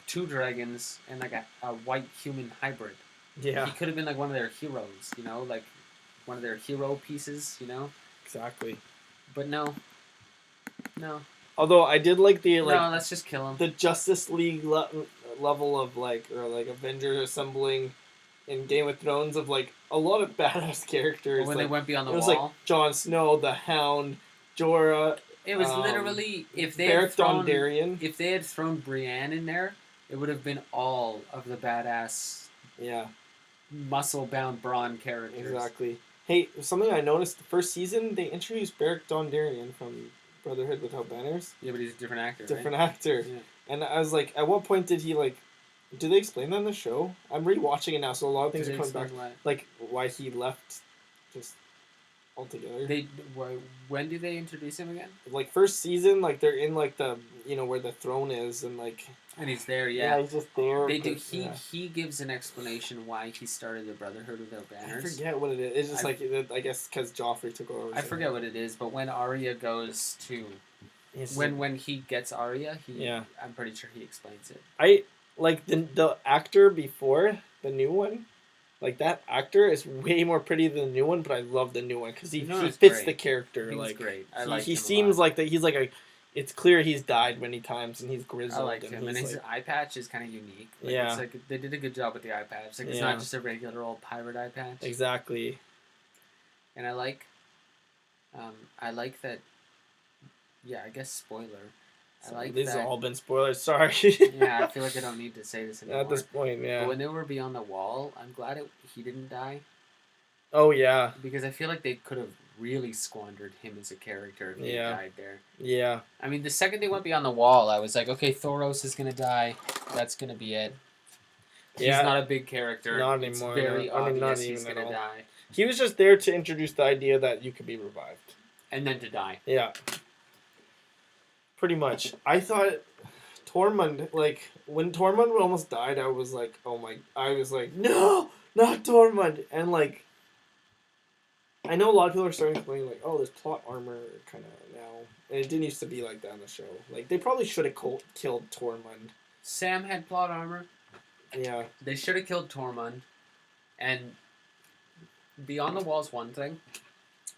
2 dragons, and like a white human hybrid. Yeah. He could have been like one of their heroes, you know, like one of their hero pieces, you know. Exactly. But no. Although I did like the No, let's just kill him. the Justice League level of like, or like Avengers assembling in Game of Thrones of like a lot of badass characters. When like, they went beyond the it was wall. like Jon Snow, the Hound, Jorah. It was literally if they Beric had thrown Dondarrion. if they had thrown Brienne in there, it would have been all of the badass, Yeah, muscle-bound brawn characters. exactly. Hey, something I noticed the first season they introduced Beric Dondarrion from Brotherhood Without Banners. Yeah, but he's a different actor. Different right? actor. Yeah. And I was like, at what point did he like? Do they explain that in the show? I'm rewatching it now, so a lot of things Did are they coming back. explain Like why he left, just altogether. When do they introduce him again? Like first season, like they're in like the where the throne is, and like And he's there, yeah. he's just there. They do. 'cause, He gives an explanation why he started the Brotherhood Without I Banners. forget what it is. It's just I guess because Joffrey took over. I forget what it is, but when Arya goes to when he gets Arya, I'm pretty sure he explains it. I like the actor before the new one. Like that actor is way more pretty than the new one, but I love the new one because he fits great. the character. He's like great. He seems like that. He's like a. It's clear he's died many times and he's grizzled. I like him, and his like, eye patch is kind of unique. Like, Yeah. it's like they did a good job with the eye patch. Like it's not just a regular old pirate eye patch. Exactly. And I like that. Yeah, I guess spoiler. So I like these that. have all been spoilers. Sorry. Yeah, I feel like I don't need to say this anymore. At this point, yeah. But when they were beyond the wall, I'm glad he didn't die. Oh yeah. Because I feel like they could have really squandered him as a character if he had died there. Yeah. I mean, the second they went beyond the wall, I was like, okay, Thoros is gonna die. That's gonna be it. He's not a big character. Not anymore. It's very obvious not he's even gonna at all. die. He was just there to introduce the idea that you could be revived. And then to die. Yeah. Pretty much. I thought Tormund, like, when Tormund almost died, I was like, no, not Tormund. And, like, I know a lot of people are starting to complain, like, oh, there's plot armor kind of now. And it didn't used to be like that in the show. Like, they probably should have killed Tormund. Sam had plot armor. Yeah. They should have killed Tormund. And beyond the wall's one thing.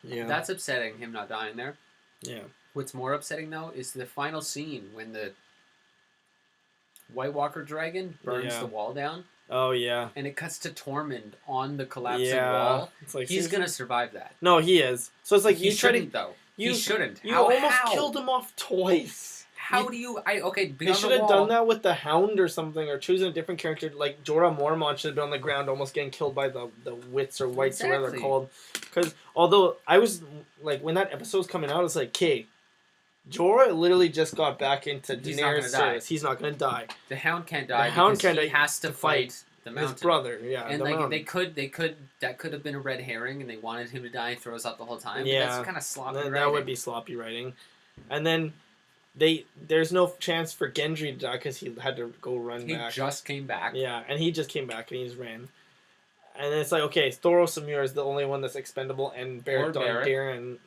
Yeah. That's upsetting, him not dying there. Yeah. What's more upsetting, though, is the final scene when the White Walker dragon burns the wall down. Oh, yeah. And it cuts to Tormund on the collapsing wall. It's like, he's going to survive that. No, he is. So it's like he shouldn't, though. He shouldn't. You almost killed him off twice. How do you... They should have done that with the Hound or something, or choosing a different character. Like, Jorah Mormont should have been on the ground almost getting killed by the wits or whites or whatever they're called. Because, although, I was, like, when that episode was coming out, I was like, okay, Jorah literally just got back into Daenerys' service. He's not going to die. The Hound can't die he has to fight the mountain. His brother, yeah. And like that could have been a red herring, and they wanted him to die and throw us up the whole time. Yeah, but that's kind of sloppy writing. That would be sloppy writing. And then there's no chance for Gendry to die because he had to go run back. He just came back. Yeah, and he just came back and he just ran. And it's like, okay, Thoros Samir is the only one that's expendable, and Beric Dondarrion,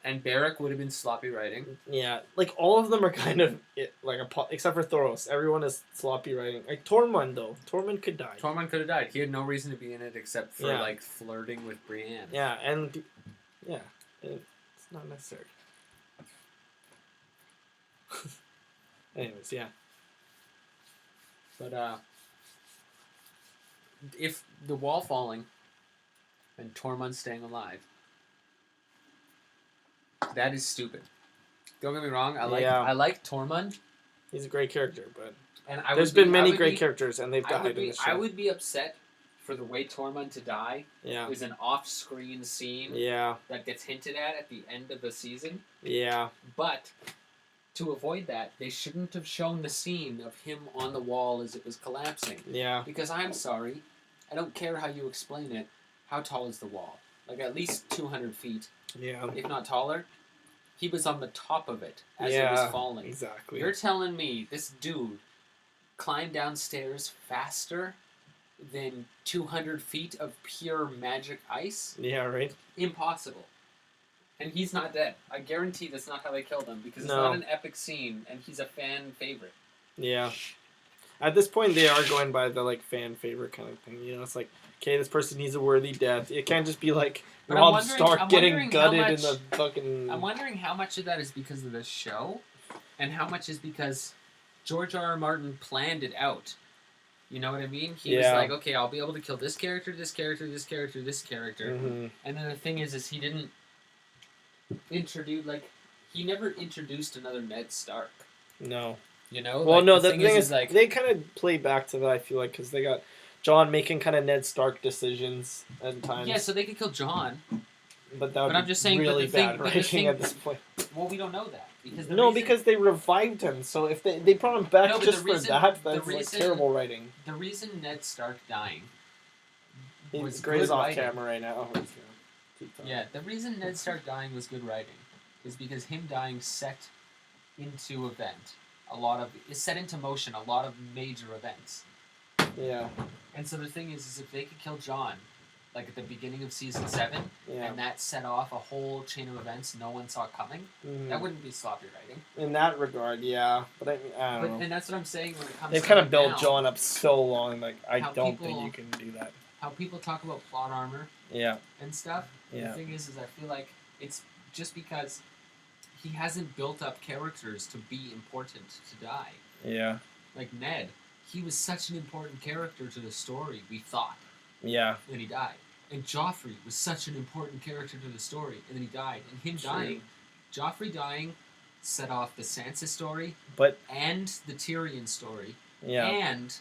and Beric would have been sloppy writing. Yeah, like all of them are kind of except for Thoros. Everyone is sloppy writing. Like Tormund though, Tormund could die. Tormund could have died. He had no reason to be in it except for like flirting with Brienne. Yeah, and it's not necessary. Anyways, yeah. But if the wall falling and Tormund staying alive, that is stupid. Don't get me wrong. I like Tormund. He's a great character, but there's been many great characters, and they've died in the show. I would be upset for the way Tormund to die. Yeah. Is an off-screen scene. Yeah. That gets hinted at the end of the season. Yeah. But to avoid that, they shouldn't have shown the scene of him on the wall as it was collapsing. Yeah. Because I'm sorry, I don't care how you explain it. How tall is the wall? Like at least 200 feet. Yeah. If not taller. He was on the top of it as it was falling. Exactly. You're telling me this dude climbed downstairs faster than 200 feet of pure magic ice? Yeah, right. Impossible. And he's not dead. I guarantee that's not how they killed him, because it's No. not an epic scene, and he's a fan favorite. Yeah. At this point, they are going by the like fan favorite kind of thing. You know, it's like, okay, this person needs a worthy death. It can't just be like But Rob I'm Stark getting wondering gutted how in the much- fucking. I'm wondering how much of that is because of the show, and how much is because George R.R. Martin planned it out. You know what I mean? He was Yeah. like, okay, I'll be able to kill this character, this character, this character, this character. Mhm. And then the thing is he didn't introduce, like, he never introduced another Ned Stark. No. You know? Well, like, no. The thing is, like, they kind of play back to that. I feel like because they got John making kind of Ned Stark decisions at times. yeah, so they could kill John. But that would But I'm be just saying, but really the thing- bad but the writing thing- at this point. Well, we don't know that because Because they revived him. So if they brought him back No, but just the for reason- that, the that's like reason- terrible writing. the reason Ned Stark dying was Gray's good off writing. camera right now. He's gonna keep talking. Yeah, the reason Ned Stark dying was good writing is because him dying set into it set into motion a lot of major events. Yeah. And so the thing is if they could kill John, like at the beginning of season 7, Yeah. and that set off a whole chain of events no one saw coming, Mhm. that wouldn't be sloppy writing. In that regard, yeah. But I don't But know. and that's what I'm saying when it comes They've to kind of like built now, John up so long. Like I how don't people- think you can do that. how people talk about plot armor Yeah. and stuff. Yeah. The thing is I feel like it's just because he hasn't built up characters to be important to die. Yeah. Like Ned, he was such an important character to the story, we thought, Yeah. and he died. And Joffrey was such an important character to the story, and then he died. And him True. dying, Joffrey dying, set off the Sansa story, But and the Tyrion story, yeah. and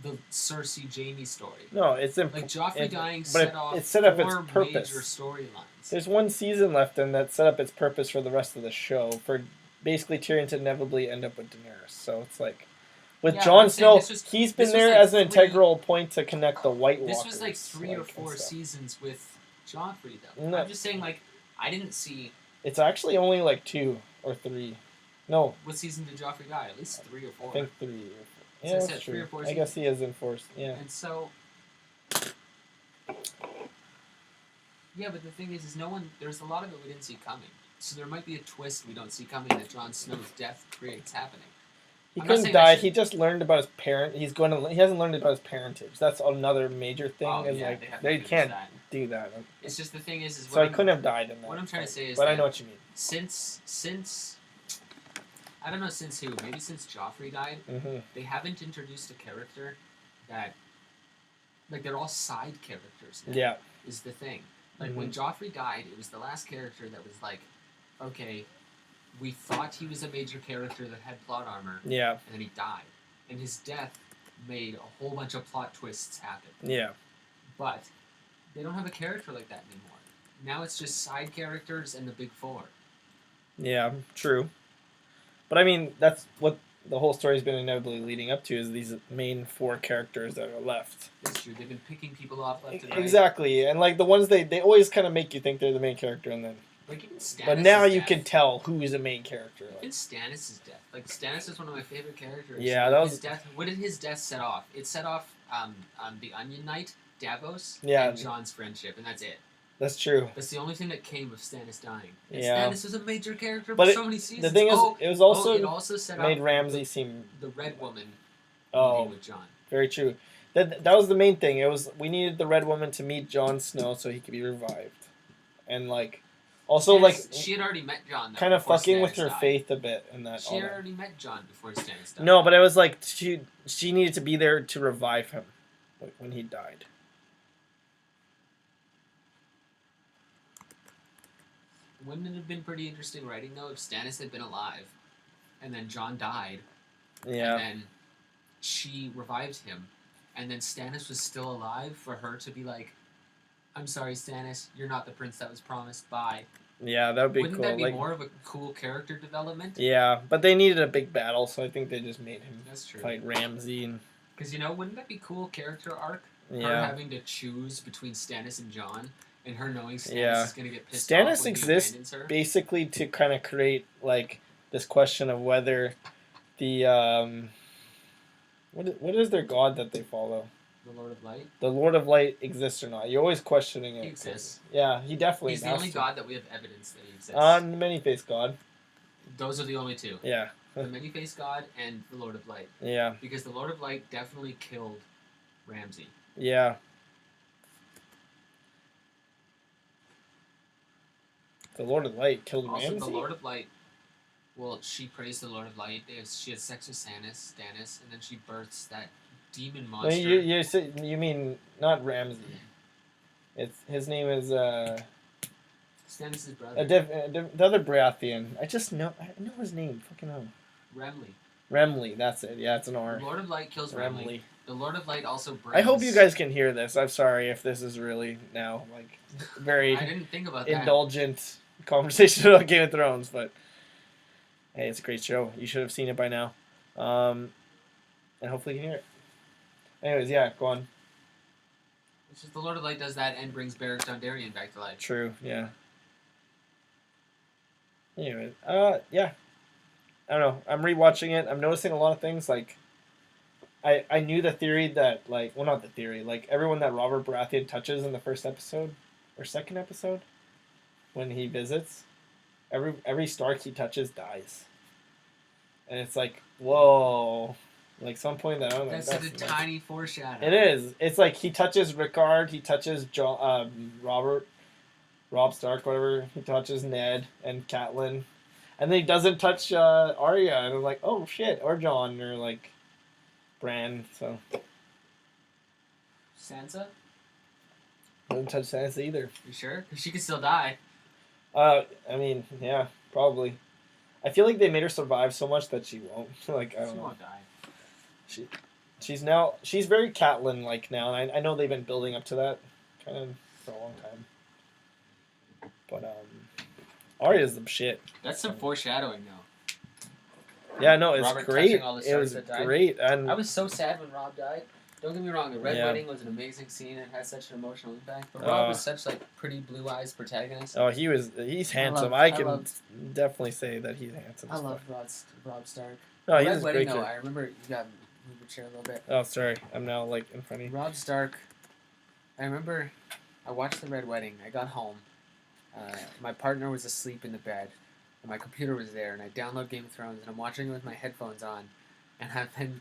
the Cersei Jaime story. No, it's Like Joffrey dying but set off it set up its 4 purpose. major storylines. There's one season left, and that set up its purpose for the rest of the show. For basically Tyrion to inevitably end up with Daenerys. So it's like with Yeah, but Jon I'm saying Snow, this was- he's been this was there like as an 3 integral point to connect the White Walkers. This was like 3 or and 4 stuff. seasons with Joffrey, though. No. I'm just saying, like, I didn't see... It's actually only like 2 or 3. No, What season did Joffrey die? At least 3 or 4. I think 3. So Yeah, I that's said true. 3 or 4 I guess he is enforced. Yeah. And so... Yeah, but the thing is no one... There's a lot of it we didn't see coming. So there might be a twist we don't see coming that Jon Snow's death creates happening. He I'm not couldn't saying die. that He just learned about his parent. He hasn't learned about his parentage. That's another major thing. Oh, is yeah, like they have to they finish can't that. do that. It's just the thing is So what he couldn't have died in that. what I'm trying to say is But I that know what you mean. since I don't know since who, maybe since Joffrey died, Hmm. they haven't introduced a character that, like, they're all side characters now, Yeah. is the thing. Like, when Joffrey died, it was the last character that was like, okay, we thought he was a major character that had plot armor, Yeah. and then he died. And his death made a whole bunch of plot twists happen. Yeah. But they don't have a character like that anymore. Now it's just side characters and the big 4. Yeah. True. But I mean, that's what the whole story's been inevitably leading up to, is these main 4 characters that are left. That's true. They've been picking people off left and right. Exactly. And like the ones they always kind of make you think they're the main character, and then Like, even Stannis' but now you death. can tell who is the main character. Even Stannis' death. Like, Stannis is one of my favorite characters. Yeah, Like, that was- his death. What did his death set off? It set off the Onion Knight, Davos, Yeah. and Jon's friendship, and that's it. That's true. That's the only thing that came of Stannis dying. And Yeah. Stannis was a major character But for it- so many The seasons. thing is, it was also it also set made up Ramsay seem the Red Woman oh meeting with Jon. very true. That was the main thing. It was we needed the Red Woman to meet Jon Snow so he could be revived, and like also like She had already met Jon. kind of before fucking with Stannis her died. faith a bit and that. She all had that. already met Jon before Stannis died. No, but it was like she needed to be there to revive him, like when he died. Wouldn't it have been pretty interesting writing though if Stannis had been alive, and then Jon died, Yeah. and then she revived him, and then Stannis was still alive for her to be like, "I'm sorry, Stannis, you're not the prince that was promised." Bye. Yeah, that would be Wouldn't cool. that be Like, more of a cool character development? yeah, but they needed a big battle, so I think they just made him That's true. fight Ramsay and Because wouldn't that be cool character arc? Her yeah. having to choose between Stannis and Jon, and her knowing Stannis Yeah. is gonna get pissed Stannis off when exists he abandons her. Basically to kind of create like this question of whether the what is their god that they follow? The Lord of Light? The Lord of Light exists or not. You're always questioning it. He exists. Yeah, he definitely He's the only god that we have evidence that he exists. On many-faced god. Those are the only two. Yeah. The many-faced god and the Lord of Light. Yeah. Because the Lord of Light definitely killed Ramsey. Yeah. The Lord of Light killed also, Ramsey? The Lord of Light, well, she prays the Lord of Light. She has sex with Stannis, and then she births that demon monster. No, you mean not Ramsey. His name is Stannis' brother. The other Baratheon. I know his name. Fucking hell. Remley, that's it. Yeah, it's an R. The Lord of Light kills Remley. The Lord of Light also brings... I hope you guys can hear this. I'm sorry if this is really now like very I didn't think about indulgent conversation about Game of Thrones, but hey, it's a great show. You should have seen it by now. And hopefully you can hear it. Anyways, yeah, go on. It's just the Lord of Light does that and brings Beric Dondarrion back to life. True, yeah. Anyway, yeah. I don't know. I'm rewatching it. I'm noticing a lot of things. Like, I knew the theory that, like, well, not the theory. Like, everyone that Robert Baratheon touches in the first episode or second episode, when he visits, every Stark he touches dies. And it's like, whoa. Like, some point that I'm like, that's a tiny foreshadow. It is. It's like he touches Rickard, he touches Rob Stark, whatever. He touches Ned and Catelyn. And then he doesn't touch Arya. And I'm like, oh shit. Or Jon, or like Bran. So. Sansa? Doesn't touch Sansa either. You sure? Because she could still die. I mean, yeah, probably. I feel like they made her survive so much that she won't. Like, I don't know. She won't die. She's very Catelyn-like now, and I know they've been building up to that kind of for a long time. But Arya's the shit. That's some foreshadowing, though. Yeah, no, it's Robert great. All the it was great, and I was so sad when Rob died. Don't get me wrong, the Red Wedding was an amazing scene and had such an emotional impact. But Rob was such like pretty blue eyes protagonist. Oh, he's handsome. I can definitely say that he's handsome. I love Rob Stark. No, Red he's Wedding, great. I remember you got move your chair a little bit. Oh, sorry, I'm now like in front of you. Rob Stark. I remember I watched the Red Wedding. I got home. My partner was asleep in the bed. And my computer was there, and I download Game of Thrones, and I'm watching it with my headphones on, and then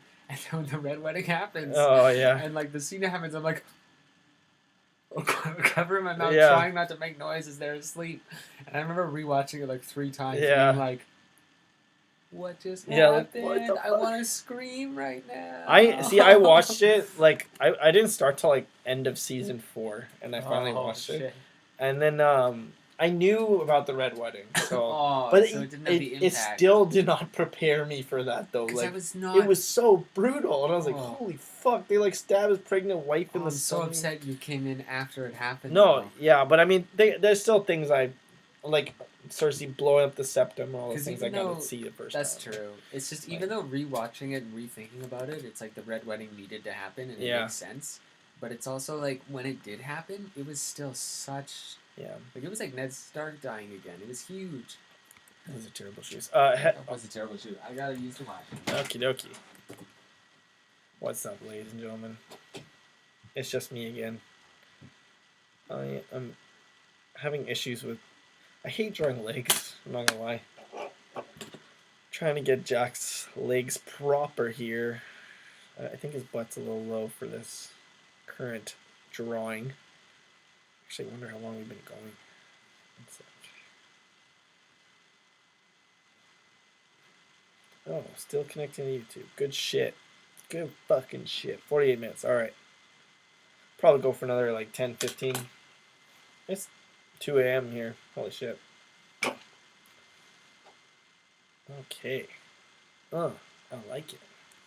when the Red Wedding happens, oh yeah, and like the scene happens, I'm like, covering my mouth, trying not to make noise as they're asleep, and I remember rewatching it like 3 times, being like, what just happened? Like, I want to scream right now. I watched it like I didn't start till like end of season 4, and I finally watched it, and then I knew about the Red Wedding, so but so it still did not prepare me for that though. Like it was so brutal, and I was like, holy fuck! They like stab his pregnant wife in the stomach. I'm so upset you came in after it happened. No, yeah, but I mean, there's still things I like. Cersei blowing up the septum and all those things I got to see the first time. That's true. It's just even though rewatching it and rethinking about it, it's like the Red Wedding needed to happen and it makes sense. But it's also like when it did happen, it was still such. Yeah. Like, it was like Ned Stark dying again. It was huge. That was a terrible shoot. That was a terrible shoot. I gotta use the watch. Okie dokie. What's up, ladies and gentlemen? It's just me again. I am having issues with... I hate drawing legs, I'm not gonna lie. Trying to get Jack's legs proper here. I think his butt's a little low for this current drawing. Actually, I wonder how long we've been going. Oh, still connecting to YouTube. Good shit. Good fucking shit. 48 minutes. Alright. Probably go for another like 10, 15. It's 2 a.m. here. Holy shit. Okay. Oh, I like it.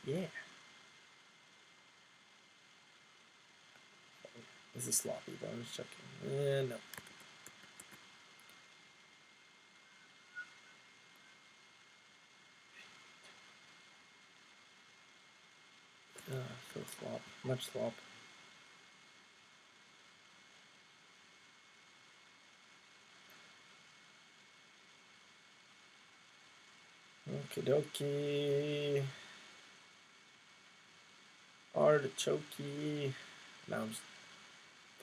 Yeah. This is sloppy, but I'm just checking. No. So slop. Much slop. Okie dokie. Artichokey. Now I'm just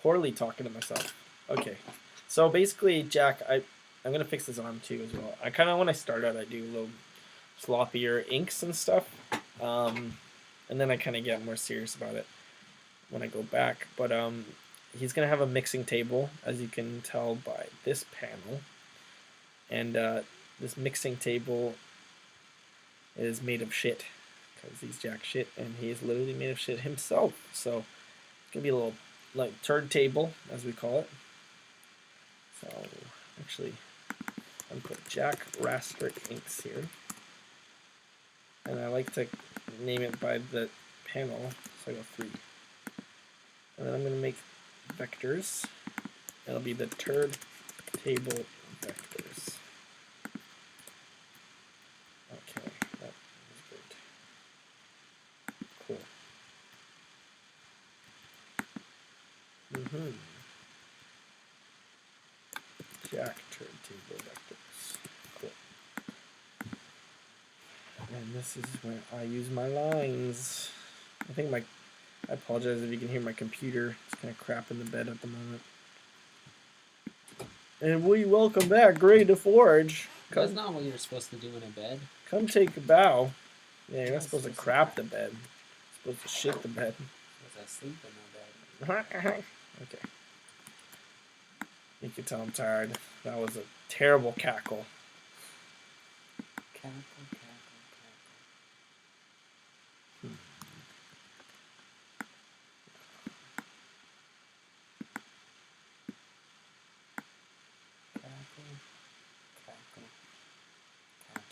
poorly talking to myself. Okay. So basically, Jack, I'm gonna fix this arm too as well. I kind of when I start out, I do a little sloppier inks and stuff, and then I kind of get more serious about it when I go back. But he's gonna have a mixing table, as you can tell by this panel, and this mixing table is made of shit because he's jack shit, and he is literally made of shit himself. So it's gonna be a little like turd table, as we call it. So actually, I'm gonna put Jack Raster Inks here, and I like to name it by the panel, so I got 3. And then I'm gonna make vectors. It'll be the turd table vectors. Okay, that is great. Cool. Jack turd table vectors. Cool. And this is where I use my lines. I apologize if you can hear my computer. It's kind of crap in the bed at the moment. And we welcome back Gray to Forge. That's not what you're supposed to do in a bed. Come take a bow. Yeah, you're not supposed to crap the bed. You're supposed to shit the bed. Because I sleep in my bed. Okay. You can tell I'm tired. That was a terrible cackle. Cackle.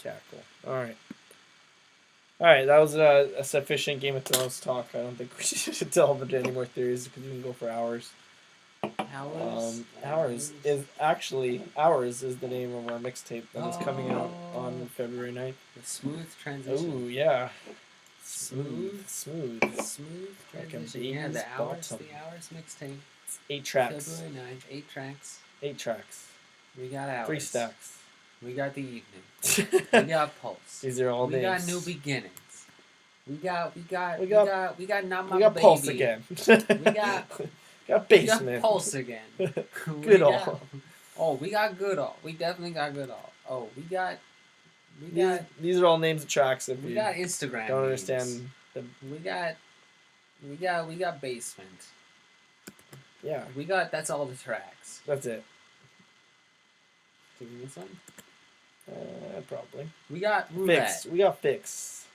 Cackle. Alright, that was a sufficient Game of Thrones talk. I don't think we should delve into any more theories because we can go for hours. Ours is the name of our mixtape that is coming out on February 9th. The smooth transition. Ooh, yeah. Smooth transition. Yeah, the hours mixtape. It's 8 tracks. February 9th, 8 tracks. 8 tracks. We got hours. 3 stacks. We got the evening. We got pulse. These are all we names. We got new beginnings. We got not my we got baby. pulse again. we got basement. We got pulse again. Good all. Oh, we got good all. We definitely got good all. Oh, we got. These are all names of tracks. If we you got Instagram. Don't names. understand. We got basement. Yeah. That's all the tracks. That's it. Do we miss something? Probably. We got roulette. Fix. We got fix.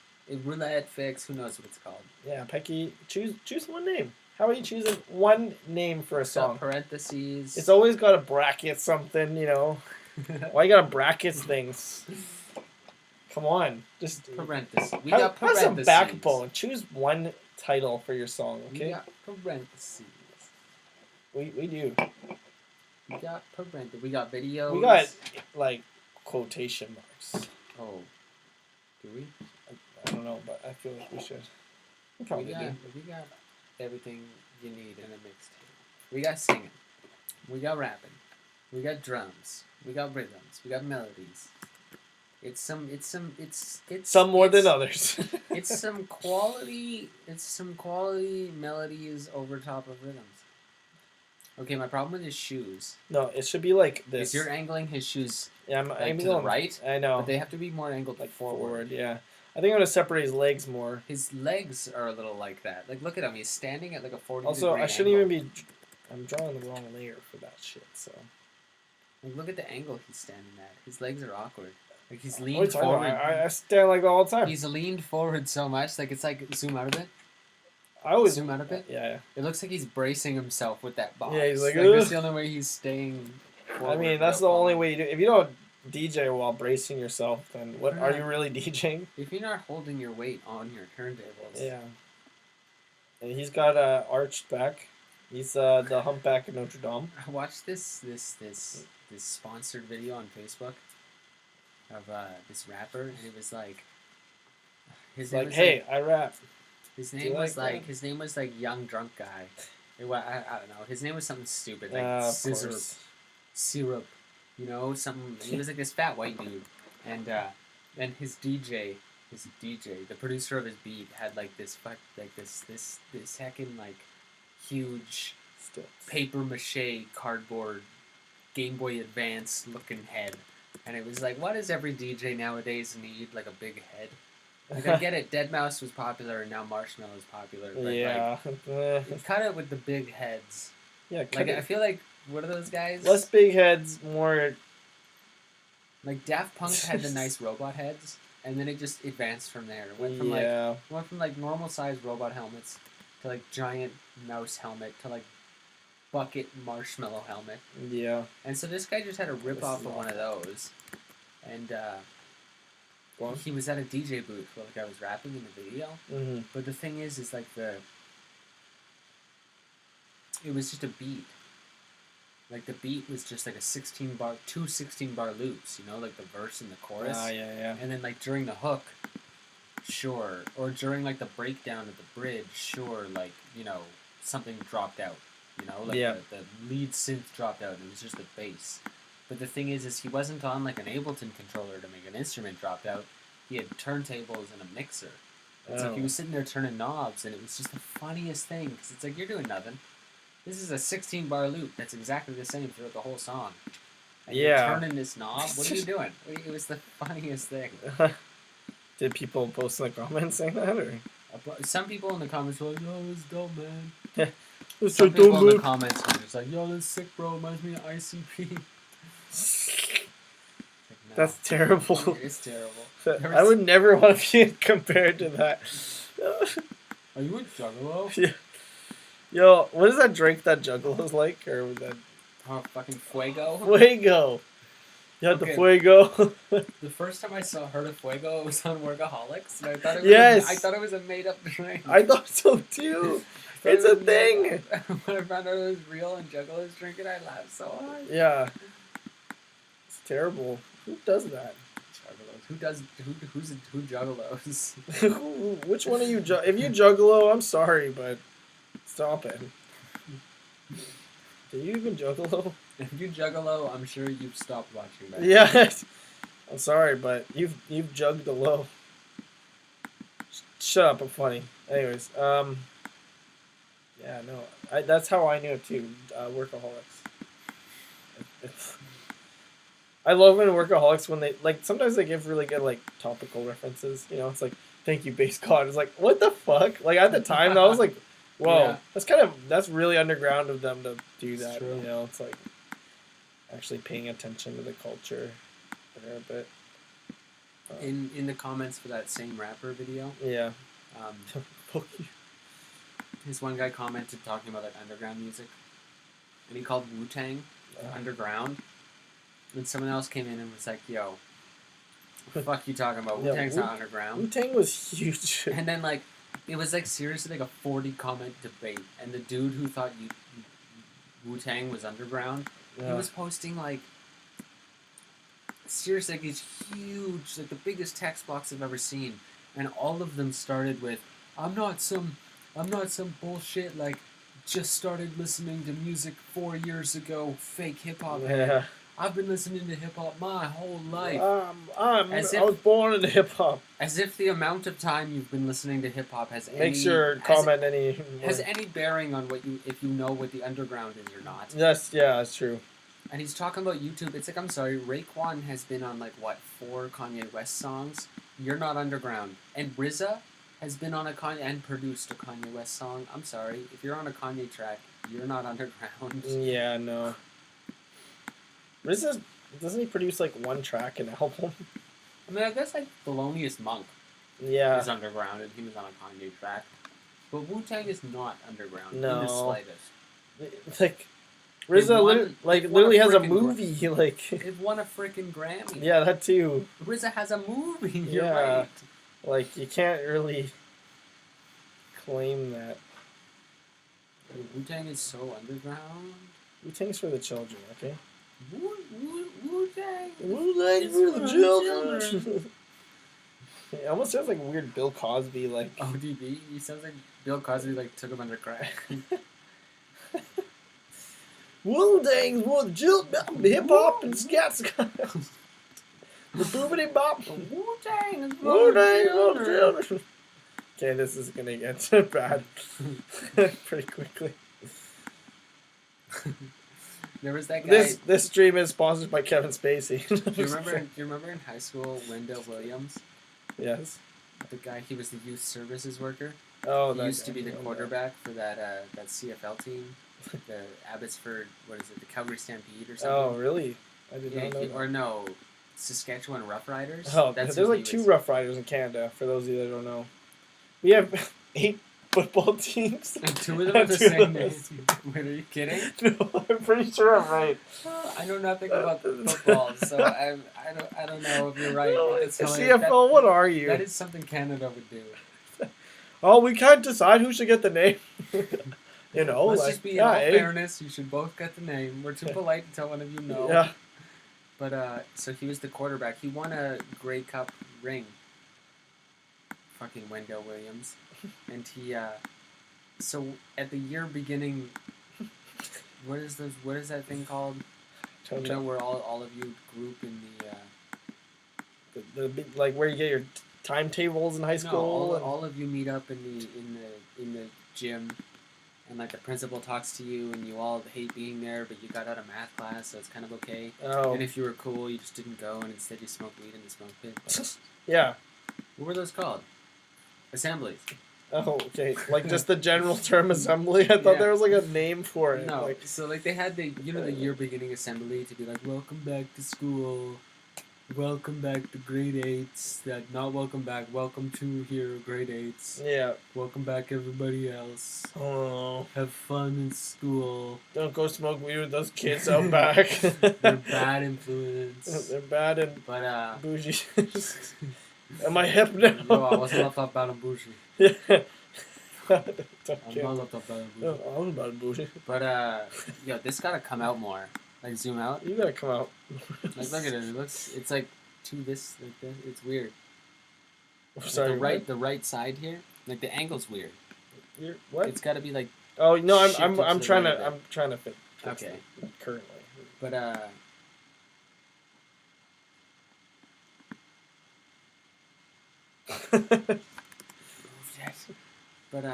Roulette, fix. Who knows what it's called? Yeah, Pecky. Choose one name. How are you choosing one name for a song? Parentheses. It's always got to bracket something, you know. Why you gotta brackets things? Come on, just parentheses. We got parentheses. Have some backbone. Choose one title for your song, okay? We got parentheses. We do. We got parentheses. We got videos. We got like quotation marks. Oh, do we? I don't know, but I feel like we should. We probably do. We got everything you need in a mixtape. We got singing. We got rapping. We got drums. We got rhythms. We got melodies. It's some more than others. It's some quality melodies over top of rhythms. Okay, my problem with his shoes. No, it should be like this. Is you're angling his shoes I'm to the right? I know. But they have to be more angled like forward. Yeah. I think I'm gonna separate his legs more. His legs are a little like that. Like, look at him. He's standing at like a 40 Also, degree I shouldn't angle. even be... I'm drawing the wrong layer for that shit, so... Like, look at the angle he's standing at. His legs are awkward. Like, he's leaned forward. forward. I stand like that all the time. He's leaned forward so much. Like, it's like, zoom out a bit. I always... Zoom out a bit? Yeah. It looks like he's bracing himself with that box. Yeah, he's like, that's the only way he's staying forward. I mean, that's the only way you do... If you don't DJ while bracing yourself, then what are you really DJing? If you're not holding your weight on your turntables. Yeah. And he's got a arched back. He's the humpback of Notre Dame. I watched this sponsored video on Facebook of this rapper, and it was like I rap. His name was like Young Drunk Guy. I don't know. His name was something stupid like syrup. You know, something. He was like this fat white dude, and his DJ this DJ, the producer of his beat, had like this heckin' like huge paper mache cardboard Game Boy Advance looking head, and it was like, what does every DJ nowadays need? Like a big head. Like I get it, Deadmau5 was popular and now Marshmallow is popular. But yeah. like, cut it with the big heads. Yeah, like I feel like what are those guys? Less big heads, more. Like Daft Punk had the nice robot heads, and then it just advanced from there. It went from like normal sized robot helmets to like giant mouse helmet to like bucket marshmallow helmet. Yeah. And so this guy just had a rip off of one of those, and he was at a DJ booth where like I was rapping in the video. Mm-hmm. But the thing is like it was just a beat. Like, the beat was just like a 16-bar, two 16-bar loops, you know, like the verse and the chorus. Ah, yeah. And then, like, during the hook, sure. Or during, like, the breakdown of the bridge, sure, like, you know, something dropped out. You know, like the lead synth dropped out and it was just the bass. But the thing is he wasn't on, like, an Ableton controller to make an instrument dropped out. He had turntables and a mixer. It's like he was sitting there turning knobs, and it was just the funniest thing, because it's like, you're doing nothing. This is a 16-bar loop that's exactly the same throughout the whole song. And you're turning this knob? What are you doing? It was the funniest thing. Did people post in the comments saying that? Or? Some people in the comments were like, yo, this is dope, man. Some so people in the comments were just like, yo, this is sick, bro. Reminds me of ICP. Like, no. That's terrible. It is terrible. I would never want to be compared to that. Are you a juggalo? Yeah. Yo, what is that drink that Juggalo's like? Or that? Oh, fucking Fuego? Fuego! You had the Fuego. The first time I heard of Fuego, it was on Workaholics. And I thought it was a made-up drink. I thought so too. It's a thing. When I found out it was real and Juggalo's drinking, I laughed so hard. Yeah. It's terrible. Who does that? Juggalos. Who juggalos? Which one of you? If you juggalo, I'm sorry, but stop it. Do you even juggalo? If you juggalo, I'm sure you've stopped watching that. Yeah. I'm sorry, but you've jugged a low. Shut up, I'm funny. Anyways, yeah, no, that's how I knew it too. Workaholics. I love in Workaholics when they, like, sometimes they give really good, like, topical references. You know, it's like, thank you, base god. It's like, what the fuck? Like, at the time, that was like, whoa. Yeah. That's really underground of them to do that. You know, it's like actually paying attention to the culture there a bit. In the comments for that same rapper video. Yeah. Fuck you. This one guy commented talking about, like, underground music. And he called Wu-Tang underground. And someone else came in and was like, yo, what the fuck you talking about? Wu-Tang's not underground. Wu-Tang was huge. And then, like, it was, like, seriously, like, a 40-comment debate. And the dude who thought Wu-Tang was underground, he was posting, like, seriously, like, these huge, like, the biggest text blocks I've ever seen. And all of them started with, I'm not some bullshit, like, just started listening to music 4 years ago, fake hip-hop. Yeah. I've been listening to hip-hop my whole life. I was born into hip-hop. As if the amount of time you've been listening to hip-hop has any bearing on if you know what the underground is or not. Yes, yeah, that's true. And he's talking about YouTube. It's like, I'm sorry, Raekwon has been on, like, what, 4 Kanye West songs? You're not underground. And RZA has been on and produced a Kanye West song. I'm sorry, if you're on a Kanye track, you're not underground. Yeah, no. RZA, doesn't he produce, like, one track an album? I mean, I guess, like, Thelonious Monk is underground, and he was on a Kanye track. But Wu-Tang is not underground in the slightest. Like, RZA literally has a movie, like... It won a freaking Grammy. Yeah, that too. RZA has a movie, you're right. Like, you can't really claim that. Wu-Tang is so underground. Wu-Tang's for the children, okay? Wu-Tang for the children. It almost sounds like weird Bill Cosby, like... ODB? He sounds like Bill Cosby, like, took him under crack. Wu-Tang's for the children, hip-hop and scat. The boobity bop. Wu-Tang is for Wu-Tang the for the children. children. Okay, this is gonna get bad pretty quickly. There was that guy. This stream is sponsored by Kevin Spacey. Do you remember in high school Wendell Williams? Yes. The guy, he was the youth services worker. Oh, He that used to guy. be the quarterback for that CFL team, the Abbotsford, what is it, the Calgary Stampede or something? Oh, really? I did Yeah, not know that. or no, Saskatchewan Roughriders. Oh, That's there's who like he 2 was. Rough Riders in Canada, for those of you that don't know. We have 8 football teams. And 2 of them are the same name. Wait, are you kidding? No, I'm pretty sure I'm right. I know nothing about football, so I don't know if you're right. No, It's hilarious. CFL, what are you? That is something Canada would do. Oh, we can't decide who should get the name. You know, Let's like, just be in yeah, all eh? fairness, you should both get the name. We're too polite to tell one of you no. Yeah. But so he was the quarterback. He won a Grey Cup ring. Fucking Wendell Williams. And he so at the year beginning, what is that thing called? You know, where all of you group in the big, like where you get your timetables in high school. all of you meet up in the gym, and like the principal talks to you, and you all hate being there, but you got out of math class, so it's kind of okay. Oh. And if you were cool, you just didn't go, and instead you smoked weed in the smoke pit. Yeah. What were those called? Assemblies. Oh, okay. Like just the general term assembly. I thought Yeah. there was like a name for it. No, Like, so like they had the year beginning assembly to be like, welcome back to school, welcome back to grade 8s, that not welcome back, welcome to here grade 8s, yeah. welcome back everybody else, Oh, have fun in school, don't go smoke weed with those kids out back. they're bad influence. They're bad and But bougie. Am I hip now? no, I wasn't left off bad and bougie. Yeah. I'm not left off bad and No, bougie. I was about bougie. But yo, this gotta come out more. Like zoom out. You gotta come out. Like look at it. It's like to this like this. It's weird. Like Sorry. the right side here. Like the angle's weird. You're, what? It's got to be like. Oh no, I'm shifted to trying the to right a bit. I'm trying to fit. Okay. Currently. But But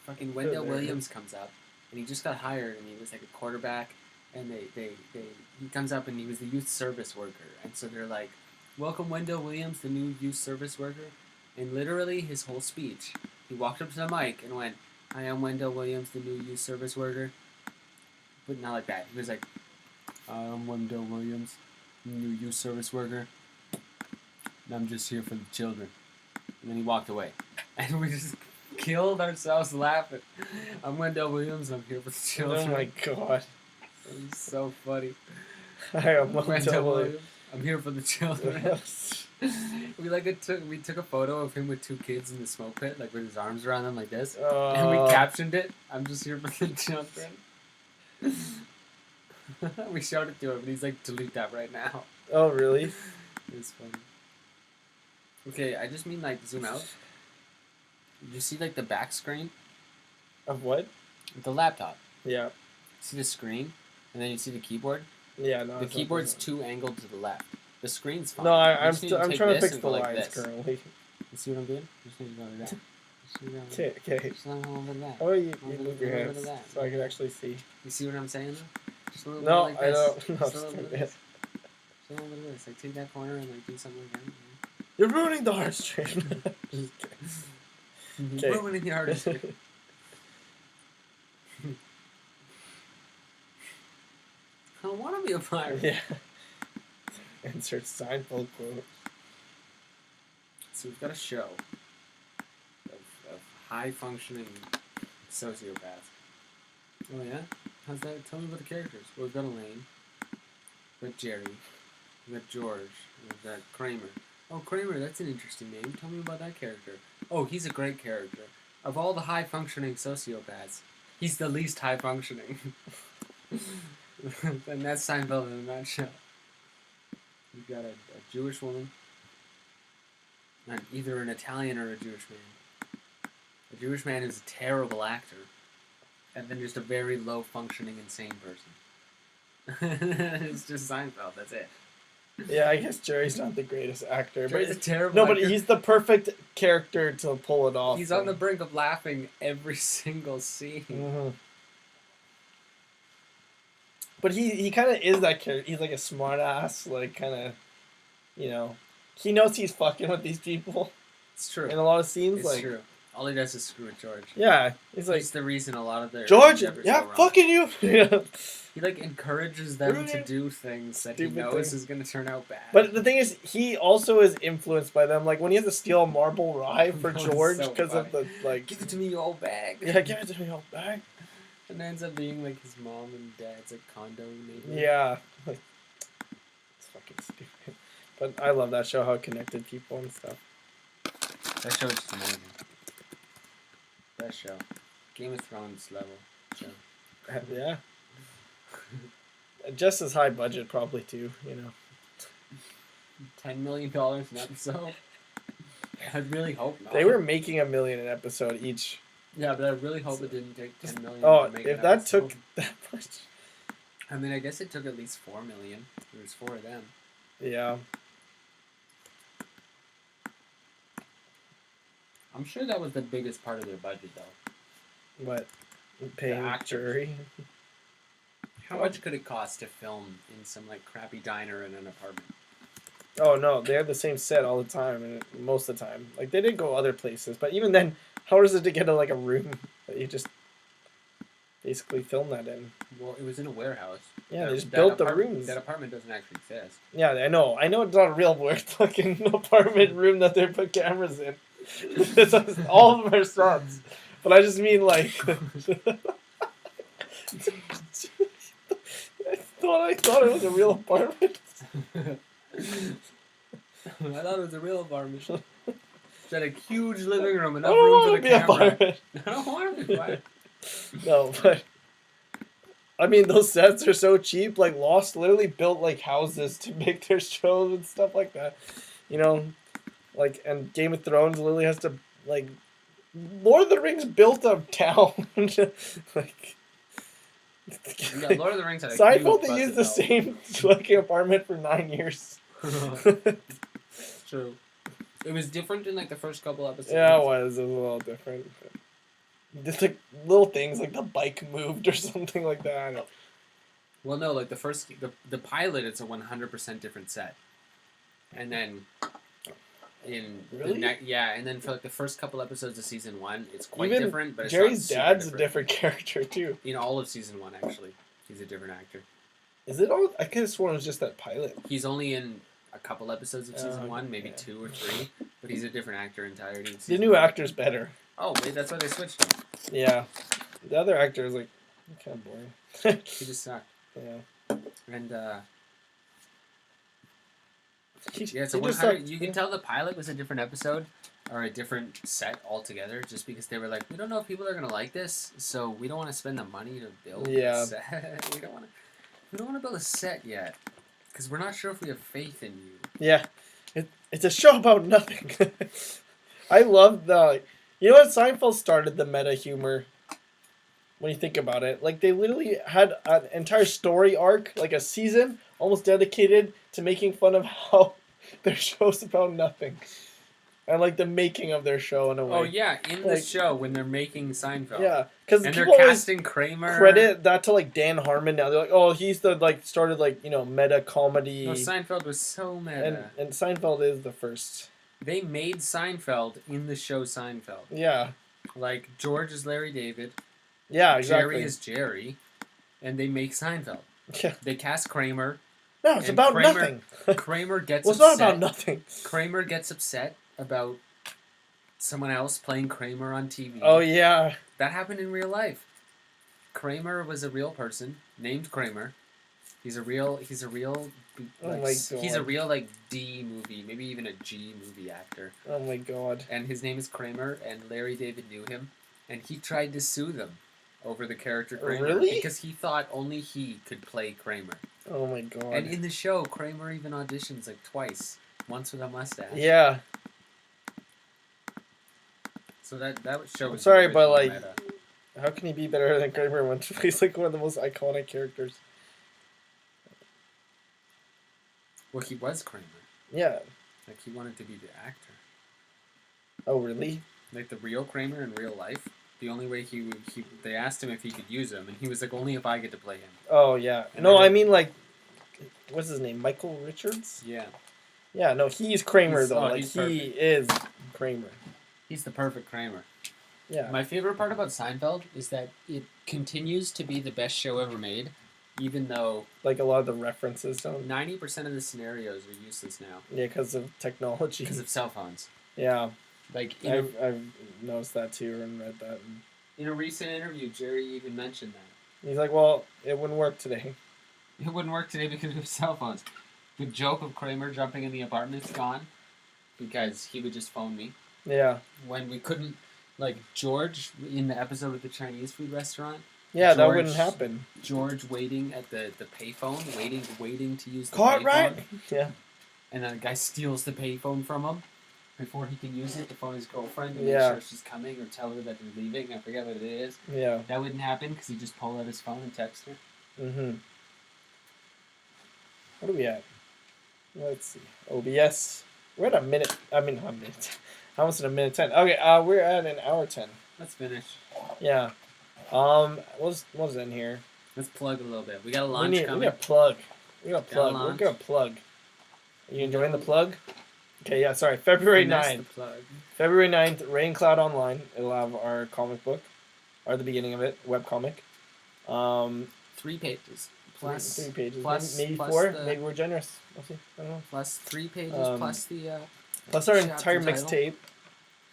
fucking Wendell Williams comes up, and he just got hired, and he was like a quarterback, and he comes up, and he was the youth service worker, and so they're like, welcome Wendell Williams, the new youth service worker, and literally his whole speech, he walked up to the mic and went, I am Wendell Williams, the new youth service worker, but not like that. He was like, I am Wendell Williams, new youth service worker, and I'm just here for the children. And then he walked away. And we just killed ourselves laughing. I'm Wendell Williams, and I'm here for the children. Oh my god. It was so funny. I am Wendell Williams, I'm here for the children. Williams. we took a photo of him with 2 kids in the smoke pit, like with his arms around them like this. And Oh. we captioned it, I'm just here for the children. We showed it to him, and he's like, delete that right now. Oh really? It's funny. Okay, I just mean like zoom out. You see like the back screen? Of what? The laptop. Yeah. See the screen? And then you see the keyboard? Yeah. No. The it's keyboard's not. too angled to the left. The screen's fine. No, You I'm just need still I'm take trying to this fix and the go like lines this. currently. You see what I'm doing? You just need to go like that. Just need to go like Okay. that. Okay. Just a little bit of that. Oh, you A little move bit your of hands that. so I can actually see. You see what I'm saying though? Just a little No, bit like I this. don't. No, Just a little bit of this. Just a little bit of this. Like take that corner and like do something like that. You're ruining the heartstring. Okay. Ruining the artistry. I don't want to be a pirate. Yeah. Insert Seinfeld quote. So we've got a show of high-functioning sociopaths. Oh yeah? How's that? Tell me about the characters. Well, we've got Elaine. We've got Jerry. We've got George. We've got Kramer. Oh, Kramer, that's an interesting name. Tell me about that character. Oh, he's a great character. Of all the high-functioning sociopaths, he's the least high-functioning. And that's Seinfeld in a nutshell. You've got a Jewish woman. And either an Italian or a Jewish man. A Jewish man who's a terrible actor. And then just a very low-functioning, insane person. It's just Seinfeld, that's it. Yeah, I guess Jerry's not the greatest actor, Jerry's a but terrible no, but actor. he's the perfect character to pull it off. He's on the brink of laughing every single scene. Mm-hmm. But he kind of is that character. He's like a smart ass, like kind of, you know, he knows he's fucking with these people It's true. in a lot of scenes. It's like, true. All he does is screw with George. Yeah, he's like, He's the reason a lot of their George, endeavors yeah, go wrong. fucking you. He like encourages them to do things that he Stupid knows thing. is going to turn out bad. But the thing is, he also is influenced by them. Like when he has to steal a marble rye for That was George so because of funny. the like. Give it to me, you old bag. Yeah, give it to me, old bag. And it ends up being like his mom and dad's like condo neighbor. Yeah, like it's fucking stupid. But I love that show, how it connected people and stuff. That show is just amazing. That show. Game of Thrones level show. Yeah. Just as high budget, probably too. You know. $10 million an episode. I'd really hope not. They were making $1 million an episode each. Yeah, but I really hope it didn't take $10 million. Oh, to make if an that episode. took that much. I mean, I guess it took at least $4 million. There was 4 of them. Yeah. I'm sure that was the biggest part of their budget, though. What? Paying actors. jury. How much could it cost to film in some like crappy diner in an apartment? Oh no, they have the same set all the time, and most of the time, like they did go other places, but even then, how is it to get like a room that you just basically film that in? Well, it was in a warehouse. Yeah, they just built the apartment- rooms. That apartment doesn't actually exist. Yeah, I know it's not a real fucking apartment room that they put cameras in. It's all of them are stunts, but I just mean like. I thought it was a real apartment. I thought it was a real apartment. It's had a huge living room, enough I don't room want for to the be a camera. apartment. I don't want to be quiet. No, but I mean those sets are so cheap. Like Lost literally built like houses to make their shows and stuff like that. You know, like and Game of Thrones literally has to like Lord of the Rings built a town. Like Yeah, Lord of the Rings had a Seinfeld huge they used budget, the though. same fucking apartment for 9 years. True. It was different in like the first couple episodes. Yeah, it was a little different. Just like little things like the bike moved or something like that. I don't. Well, no, like the pilot, it's a 100% different set, and then in Really? and then for like the first couple episodes of season 1, it's quite Even different. But it's Jerry's not super dad's different. a different character too. In all of season 1, actually, he's a different actor. Is it all? I could have sworn it was just that pilot. He's only in a couple episodes of season 1, maybe yeah. 2 or 3, but he's a different actor entirely. In The season new 1. actor's better. Oh, wait, that's why they switched him. Yeah, the other actor is like kind of boring. He just sucked. Yeah. And He- yeah, it's a he just 100. sucked. You can tell the pilot was a different episode or a different set altogether, just because they were like, we don't know if people are gonna like this, so we don't want to spend the money to build Yeah. a set. We don't want to build a set yet, because we're not sure if we have faith in you. Yeah, it's a show about nothing. I love the. You know what? Seinfeld started the meta humor. When you think about it, like they literally had an entire story arc, like a season, almost dedicated to making fun of how their show's about nothing, and like the making of their show in a way. Oh yeah, in the Like- show when they're making Seinfeld. Yeah, because And they're people always casting Kramer. credit that to like Dan Harmon. Now they're like, oh, he's the like started like meta comedy. No, Seinfeld was so meta. and Seinfeld is the first. They made Seinfeld in the show Seinfeld. Yeah, Like George is Larry David. yeah, exactly. Jerry is Jerry, and they make Seinfeld. Yeah. They cast Kramer. No, it's And about Kramer- nothing. Kramer gets Well, it's upset. not about nothing. Kramer gets upset about someone else playing Kramer on TV. Oh yeah, That happened in real life. Kramer was a real person named Kramer. He's a real Oh like, my he's a God. real like D movie, maybe even a G movie actor. oh my god. And his name is Kramer, and Larry David knew him, and he tried to sue them over the character Kramer. Really? Because he thought only he could play Kramer. Oh my god. And in the show, Kramer even auditions like twice, once with a mustache. Yeah. So that show was. Sorry, the but, original like- meta. How can he be better than Kramer when he's like one of the most iconic characters? Well, he was Kramer. Yeah. Like, he wanted to be the actor. Oh, really? Like, the real Kramer in real life, the only way they asked him if he could use him, and he was like, only if I get to play him. Oh, yeah. And No, I mean, like, what's his name? Michael Richards? Yeah. Yeah, no, he's Kramer, though. Like, he's he is Kramer. He's the perfect Kramer. Yeah. My favorite part about Seinfeld is that it continues to be the best show ever made, even though Like, a lot of the references don't. 90% of the scenarios are useless now. Yeah, because of technology. Because of cell phones. Yeah. Like, I've noticed that, too, and read that. And in a recent interview, Jerry even mentioned that. he's like, well, it wouldn't work today. It wouldn't work today because of cell phones. The joke of Kramer jumping in the apartment's gone because he would just phone me. Yeah. When we couldn't, like, George, in the episode with the Chinese food restaurant. Yeah, that wouldn't happen. George waiting at the payphone, waiting to use the Caught payphone. right? Yeah. And then the guy steals the payphone from him before he can use it to phone his girlfriend to make Yeah. sure she's coming or tell her that they're leaving. I forget what it is. Yeah. That wouldn't happen because he'd just pull out his phone and text her. Mm-hmm. What are we at? Let's see. OBS. We're at a minute. I mean, not a minute. Almost at a minute 10. Okay, we're at an hour 10. Let's finish. Yeah. What's in here? Let's plug a little bit. We got a launch We coming. got a plug. We got a plug. Got a We're launch. gonna plug. Are you enjoying the plug? Okay, yeah, sorry. February Finesse 9th. the plug. February 9th, Rain Cloud Online. It'll have our comic book. Or the beginning of it. Webcomic. 3 pages. Plus three pages. plus- maybe plus 4. the- Maybe we're generous. We'll see. I don't know. plus 3 pages plus the Plus our chapter entire title. mixtape.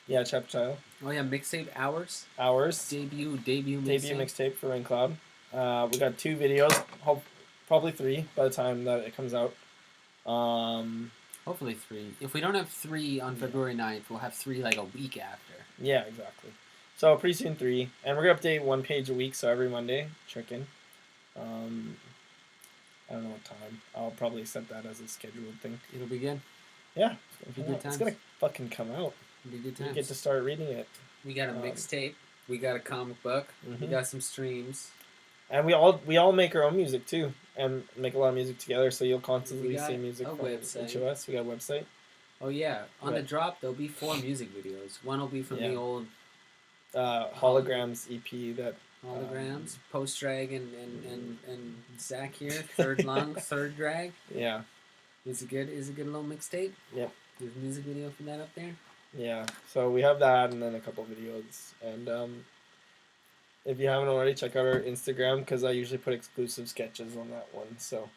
Yeah, chapter title. Oh yeah, mixtape hours. Hours. Debut Debut mixtape. mixtape for Rain Cloud. We got 2 videos. Probably 3 by the time that it comes out. Hopefully 3. If we don't have 3 on February 9th, we'll have 3 like a week after. Yeah, exactly. So pretty soon 3, and we're gonna update 1 page a week. So every Monday, check in. I don't know what time. I'll probably set that as a scheduled thing. It'll be good. Yeah, It'll be good it's times. gonna fucking come out. It'll be good You times. get to start reading it, We got a mixtape. We got a comic book. We Mhm. got some streams. and we all make our own music too, and make a lot of music together. So you'll constantly We got see music a from website. each of us. We got a website. Oh yeah, on the Right. drop there'll be 4 music videos. One will be from Yeah. the old Holograms EP that. holograms, post drag and Zach here, third lung, third drag. Yeah, Is a good little mixtape. Yep. There's a music video for that up there. yeah. So we have that, and then a couple videos, and if you haven't already, check out our Instagram because I usually put exclusive sketches on that one. So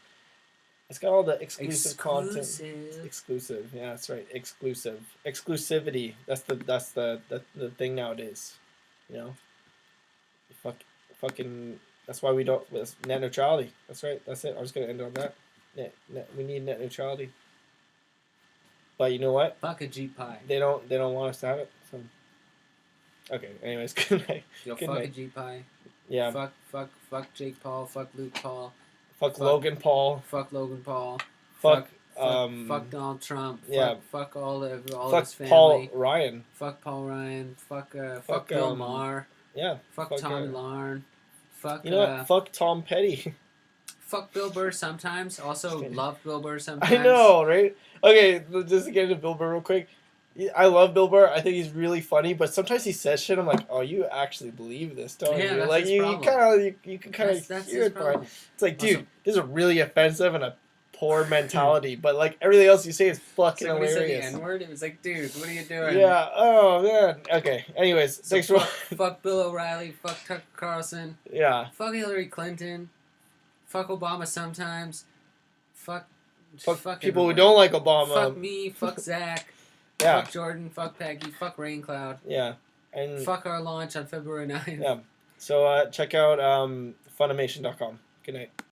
it's got all the exclusive content. Exclusive, yeah, that's right. Exclusivity. That's the thing nowadays. You know, fucking. That's why we don't. Net neutrality. That's right. That's it. I'm just gonna end on that. We need net neutrality. But you know what? Fuck a G pie. They don't want us to have it. So. Okay. Anyways, good night. Yo, Good fuck a night. G pie. Yeah. Fuck Jake Paul. Fuck Luke Paul. Fuck Logan Paul. Fuck Logan Paul. Fuck. Fuck Donald Trump. Yeah. Fuck all Fuck his family. Paul Ryan. Fuck Paul Ryan. Fuck Fuck, Bill Maher. Yeah. Fuck Tommy Larn. Fuck You know what? Fuck Tom Petty. fuck Bill Burr sometimes. Also kidding. love Bill Burr sometimes. I know, right? Okay, just to get into Bill Burr real quick. I love Bill Burr. I think he's really funny, but sometimes he says shit. I'm like, oh, you actually believe this, don't Yeah, you? that's Like his you problem. kind of you can kind That's of hear his it, but problem. it's like, dude, Also- this is really offensive and a poor mentality. But like everything else you say is fucking So when he said the hilarious. N-word, it was like, dude, what are you doing? Yeah. Oh man. Okay. Anyways, So thanks for. fuck Bill O'Reilly. Fuck Tucker Carlson. Yeah. Fuck Hillary Clinton. Fuck Obama sometimes. Fuck People who everybody. don't like Obama. Fuck me. Fuck Zach. Yeah. Fuck Jordan. Fuck Peggy. Fuck Rain Cloud. Yeah. And Fuck our launch on February 9th. yeah. So check out Funimation.com. Good night.